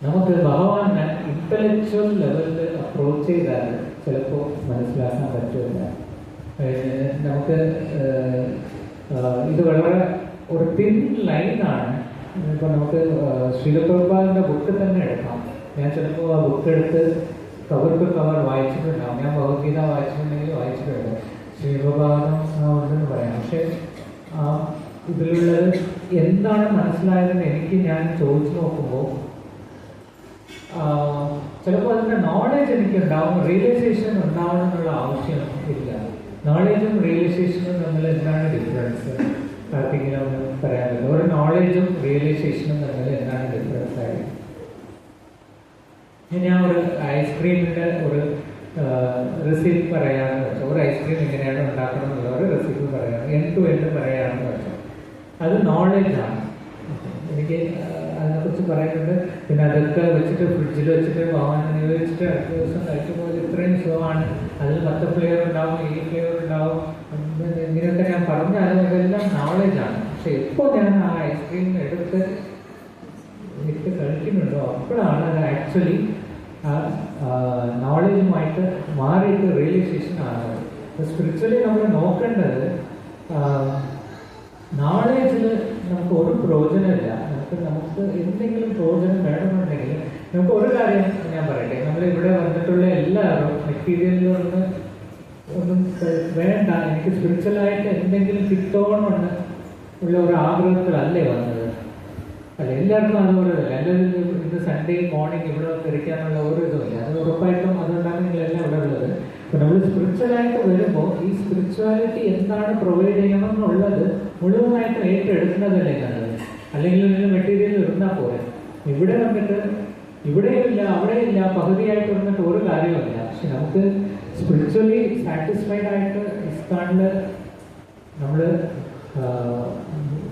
നമുക്ക് ഭഗവാനെ ഇന്റലക്ച്വൽ ലെവലിൽ അപ്രോച്ച് ചെയ്താൽ ചിലപ്പോൾ മനസ്സിലാക്കാൻ പറ്റില്ല. നമുക്ക് ഇത് വളരെ ഒരു തിൻ ലൈനാണ്. ഇപ്പോൾ നമുക്ക് ശ്രീല പ്രഭുപാദിൻ്റെ ബുക്ക് തന്നെ എടുക്കാം. ഞാൻ ചിലപ്പോൾ ആ ബുക്ക് എടുത്ത് കവർ ടു കവർ വായിച്ചിട്ടുണ്ടാവും. ഞാൻ ഭഗവത്ഗീത വായിച്ചിട്ടുണ്ടെങ്കിൽ വായിച്ചിട്ടുണ്ട്, ശ്രീപ്രഭാതം ഉണ്ടെന്ന് പറയാം. പക്ഷേ ഇതിലുള്ളത് എന്താണ് മനസ്സിലായതെന്ന് എനിക്ക് ഞാൻ ചോദിച്ചു നോക്കുമ്പോൾ ചിലപ്പോൾ അതിൻ്റെ നോളേജ് എനിക്കുണ്ടാവും, റിയലൈസേഷൻ ഉണ്ടാവണം എന്നുള്ള ആവശ്യം ഇല്ല. നോളേജും റിയലൈസേഷനും തമ്മിൽ എന്താണ് ഡിഫറൻസ്? ആർക്കെങ്കിലും ഒന്ന് പറയാൻ പറ്റും? ഒരു നോളേജും റിയലൈസേഷനും തമ്മിൽ എന്താണ് ഡിഫറൻസ് ആയിട്ട്? ഞാൻ ഒരു ഐസ്ക്രീമിൻ്റെ ഒരു റെസിപ്പി പറയാമെന്ന് വെച്ചാൽ, ഒരു ഐസ്ക്രീം എങ്ങനെയാണ് ഉണ്ടാക്കണം എന്നുള്ള ഒരു റെസിപ്പി പറയാം, എന്ത് പറയാമെന്ന് വെച്ചാൽ അത് നോളേജാണ്. എനിക്ക് അതിനെക്കുറിച്ച് പറയുന്നുണ്ട്. പിന്നെ അതൊക്കെ വെച്ചിട്ട് ഫ്രിഡ്ജിൽ വെച്ചിട്ട് വാങ്ങാൻ വെച്ചിട്ട് അടുത്ത ദിവസം കഴിക്കുമ്പോൾ ഇത്രയും സുഖമാണ്, അതിൽ 10 ഫ്ലേവർ ഉണ്ടാവും, ഈ ഫ്ലേവർ ഉണ്ടാവും, ഇങ്ങനെയൊക്കെ ഞാൻ പറഞ്ഞാലും ഇതെല്ലാം നോളേജാണ്. പക്ഷെ ഇപ്പോൾ ഞാൻ ആ ഐസ്ക്രീം എടുത്ത് കഴിക്കുന്നുണ്ടോ അപ്പോഴാണ് അത് ആക്ച്വലി നോളേജുമായിട്ട് മാറിയിട്ട് റിയലൈസേഷൻ ആകുന്നത്. സ്പിരിച്വലി നമ്മൾ നോക്കേണ്ടത് നോളേജിൽ നമുക്ക് ഒരു പ്രയോജനമില്ല. നമുക്ക് എന്തെങ്കിലും പ്രയോജനം വേണമെന്നുണ്ടെങ്കിൽ നമുക്ക് ഒരു കാര്യം ഞാൻ പറയട്ടെ, നമ്മൾ ഇവിടെ വന്നിട്ടുള്ള എല്ലാവരും മെറ്റീരിയലിലൊന്നും വേണ്ട, എനിക്ക് സ്പിരിച്വലായിട്ട് എന്തെങ്കിലും കിട്ടണമെന്ന് ഉള്ള ഒരു ആഗ്രഹത്തിലല്ലേ വന്നത്. അല്ല, എല്ലാവർക്കും അതുപോലെ എല്ലാവരും ഇന്ന് സൺഡേ മോർണിംഗ് ഇവിടെ തിരിക്കാനുള്ള ഒരു ഇതുമില്ല. അത് ഉറപ്പായിട്ടും അതുകൊണ്ടാണ് നിങ്ങളെല്ലാം ഇവിടെ ഉള്ളത്. അപ്പോൾ നമ്മൾ സ്പിരിച്വലായിട്ട് വരുമ്പോൾ ഈ സ്പിരിച്വാലിറ്റി എന്താണ് പ്രൊവൈഡ് ചെയ്യണം എന്നുള്ളത് മുഴുവനായിട്ട് ഏറ്റെടുക്കുന്നതല്ലേ നല്ലത്. അല്ലെങ്കിൽ നിങ്ങൾ മെറ്റീരിയൽ ഇരുന്നാൽ പോലെ ഇവിടെ വന്നിട്ട് ഇവിടെയില്ല അവിടെയില്ല പകുതിയായിട്ട് വന്നിട്ട് ഒരു കാര്യമില്ല. പക്ഷെ നമുക്ക് സ്പിരിച്വലി സാറ്റിസ്ഫൈഡ് ആയിട്ട് ഇസ്കാണിൽ നമ്മൾ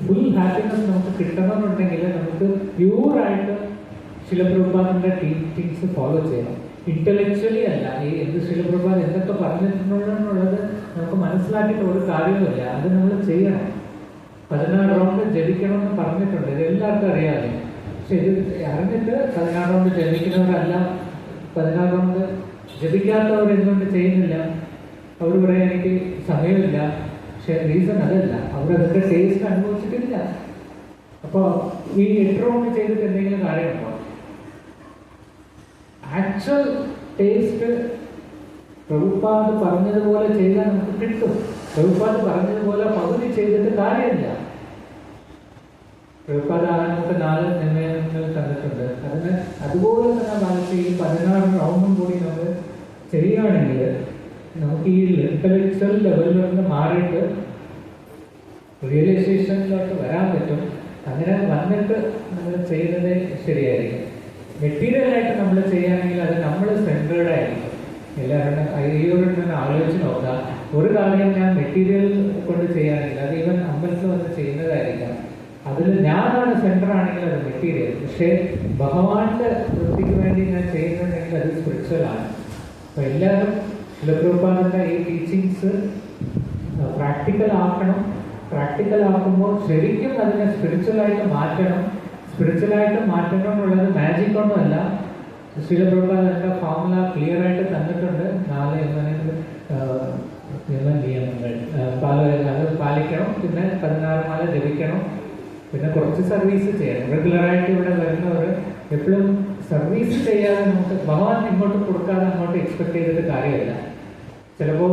ഫുൾ ഹാപ്പിനെസ് നമുക്ക് കിട്ടണമെന്നുണ്ടെങ്കിൽ നമുക്ക് പ്യൂറായിട്ട് ശിലപ്രഭുപാദിന്റെ ടീച്ചിങ്സ് ഫോളോ ചെയ്യണം. ഇന്റലക്ച്വലി അല്ല. ഈ എന്ത് ശിലപ്രഭുപാദ് എന്തൊക്കെ പറഞ്ഞിട്ടുണ്ടെന്നുള്ളത് നമുക്ക് മനസ്സിലാക്കിയിട്ട് ഒരു കാര്യവുമില്ല. അത് നമ്മൾ ചെയ്യണം. 16 റൗണ്ട് ജപിക്കണമെന്ന് പറഞ്ഞിട്ടുണ്ട്, ഇത് എല്ലാവർക്കും അറിയാതെ. പക്ഷെ ഇത് അറിഞ്ഞിട്ട് 16 റൗണ്ട് ജപിക്കുന്നവരല്ല, 16 റൗണ്ട് ജപിക്കാത്തവർ എന്തുകൊണ്ട് ചെയ്യുന്നില്ല? അവർ പറയാൻ എനിക്ക് സമയമില്ല. പക്ഷെ റീസൺ അതല്ല, അവരതിൻ്റെ ടേസ്റ്റ് അനുഭവിച്ചിട്ടില്ല. അപ്പോൾ ഈ 8 റൗണ്ട് ചെയ്തിട്ട് എന്തെങ്കിലും കാര്യമുണ്ടോ? ആക്ച്വൽ ടേസ്റ്റ് പ്രഭുപാദ് പറഞ്ഞതുപോലെ ചെയ്താൽ നമുക്ക് കിട്ടും. പ്രഭുപാദ് പറഞ്ഞതുപോലെ പകുതി ചെയ്തിട്ട് കാര്യമില്ല. പ്രഭുപാദ് നമുക്ക് 4 നിർണ്ണയങ്ങൾ തന്നിട്ടുണ്ട്. അതിന് അതുപോലെ തന്നെ ബാലൻസ് ഈ 16 റൗണ്ടും കൂടി നമ്മൾ ചെയ്യുകയാണെങ്കിൽ നമുക്ക് ഈ ഇന്റലക്ച്വൽ ലെവലിൽ നിന്ന് മാറിയിട്ട് റിയലൈസേഷനിലോട്ട് വരാൻ പറ്റും. അങ്ങനെ വന്നിട്ട് നമ്മൾ ചെയ്യുന്നത് ശരിയായിരിക്കും. മെറ്റീരിയലായിട്ട് നമ്മൾ ചെയ്യുകയാണെങ്കിൽ അത് നമ്മൾ സെൻറ്റേർഡ് ആയിരിക്കും. എല്ലാവരുടെ അയ്യോരുണ്ടെന്ന് ആലോചിച്ച് നോക്കുക. ഒരു കാര്യം ഞാൻ മെറ്റീരിയൽ കൊണ്ട് ചെയ്യുകയാണെങ്കിൽ അത് ഈവൻ അമ്പലത്തിൽ വന്ന് ചെയ്യുന്നതായിരിക്കാം. അതിൽ ഞാനാണ് സെൻറ്റർ ആണെങ്കിൽ അത് മെറ്റീരിയൽ. പക്ഷേ ഭഗവാന്റെ വൃത്തിക്ക് വേണ്ടി ഞാൻ ചെയ്യുന്നുണ്ടെങ്കിൽ അത് സ്പിരിച്വൽ ആണ്. അപ്പോൾ എല്ലാവരും ശിലപ്രഭുപാദിന്റെ ഈ ടീച്ചിങ്സ് പ്രാക്ടിക്കൽ ആക്കണം. പ്രാക്ടിക്കൽ ആക്കുമ്പോൾ ശരിക്കും അതിനെ സ്പിരിച്വലായിട്ട് മാറ്റണം. സ്പിരിച്വലായിട്ട് മാറ്റണം എന്നുള്ളത് മാജിക് ഒന്നുമല്ല. ശിലപ്രഭുപാദ് അതിൻ്റെ ഫോർമുല ക്ലിയർ ആയിട്ട് തന്നിട്ടുണ്ട്. 4 നിയമങ്ങൾ അത് പാലിക്കണം. പിന്നെ 16 മാല ജപിക്കണം. പിന്നെ കുറച്ച് സർവീസ് ചെയ്യണം. റെഗുലറായിട്ട് ഇവിടെ വരുന്നവർ എപ്പോഴും സർവീസ് ചെയ്യാതെ നമുക്ക് ഭഗവാൻ ഇങ്ങോട്ട് കൊടുക്കാതെ അങ്ങോട്ട് എക്സ്പെക്ട് ചെയ്തിട്ട് കാര്യമില്ല. ചിലപ്പോൾ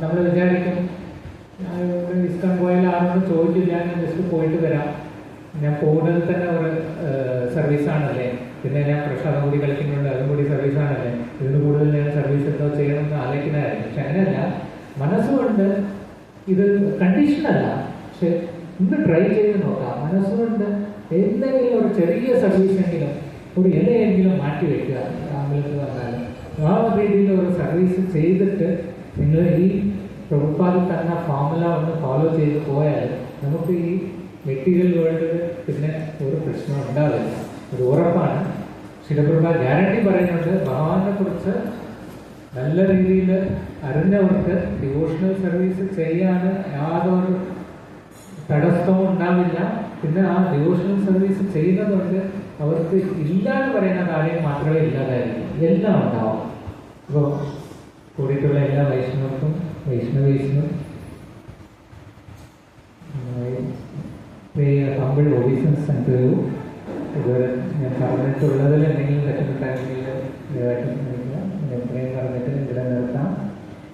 നമ്മൾ വിചാരിക്കും ഇസ്കാൻ പോയാൽ ആരോട് ചോദിച്ചില്ല, ഞാൻ ജസ്റ്റ് പോയിട്ട് വരാം, ഞാൻ പോകുന്നത് തന്നെ ഒരു സർവീസാണല്ലേ, പിന്നെ ഞാൻ പ്രസാദം കൂടി കളിക്കുന്നുണ്ട് അതും കൂടി സർവീസാണല്ലേ, ഇതിന് കൂടുതൽ ഞാൻ സർവീസ് എന്തോ ചെയ്യണമെന്ന് ആലോചിക്കുന്നതായിരുന്നു. പക്ഷെ അങ്ങനെയല്ല, മനസ്സുകൊണ്ട് ഇത് കണ്ടീഷനല്ല. പക്ഷെ ഇന്ന് ട്രൈ ചെയ്ത് നോക്കാം. മനസ്സുകൊണ്ട് എന്തെങ്കിലും ഒരു ചെറിയ സർവീസെങ്കിലും, ഒരു ഇലയെങ്കിലും മാറ്റി വയ്ക്കുക. അമ്പലത്തിൽ വന്നാൽ ആ രീതിയിൽ ഒരു സർവീസ് ചെയ്തിട്ട് നിങ്ങൾ ഈ പ്രഭുപാദിൽ തന്നെ ഫോർമുല ഒന്ന് ഫോളോ ചെയ്ത് പോയാൽ നമുക്ക് ഈ മെറ്റീരിയൽ വേൾഡിൽ പിന്നെ ഒരു പ്രശ്നം ഉണ്ടാവില്ല. ഒരു ഉറപ്പാണ്. ശിലപ്രഭുപാദ് ഗ്യാരണ്ടി പറയുന്നുണ്ട്, ഭഗവാനെ കുറിച്ച് നല്ല രീതിയിൽ അറിഞ്ഞവർക്ക് ഡിവോഷണൽ സർവീസ് ചെയ്യാൻ യാതൊരു തടസ്സവും ഉണ്ടാവില്ല. പിന്നെ ആ ഡിവോഷണൽ സർവീസ് ചെയ്യുന്നതുകൊണ്ട് അവർക്ക് ഇല്ലാന്ന് പറയുന്ന കാര്യം മാത്രമേ ഇല്ലാതായിരിക്കും, എല്ലാം ഉണ്ടാവും. അപ്പോൾ കൂടിയിട്ടുള്ള എല്ലാ വൈഷ്ണവർക്കും വൈഷ്ണവീസിനും ഹമ്പിൾ ഓബീസൻസ് ആൻഡ് ടു യു. ഇതുവരെ ഞാൻ പറഞ്ഞിട്ടുള്ളതിൽ എന്തെങ്കിലും തെറ്റുണ്ടായിരുന്നെങ്കിൽ ദയവായിട്ട് ശ്രമിക്കുക. എത്രയും പറഞ്ഞിട്ട് ഇവിടെ നിർത്താം.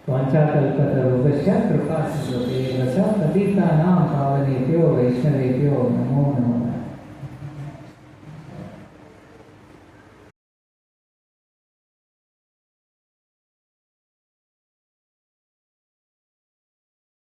വാഞ്ചാകൽപതരൂപശ്ച കൃപാസിന്ധുഭ്യൈവ ച പതിതാനാം പാവനേഭ്യോ വൈഷ്ണവേഭ്യോ നമോ നമഃ.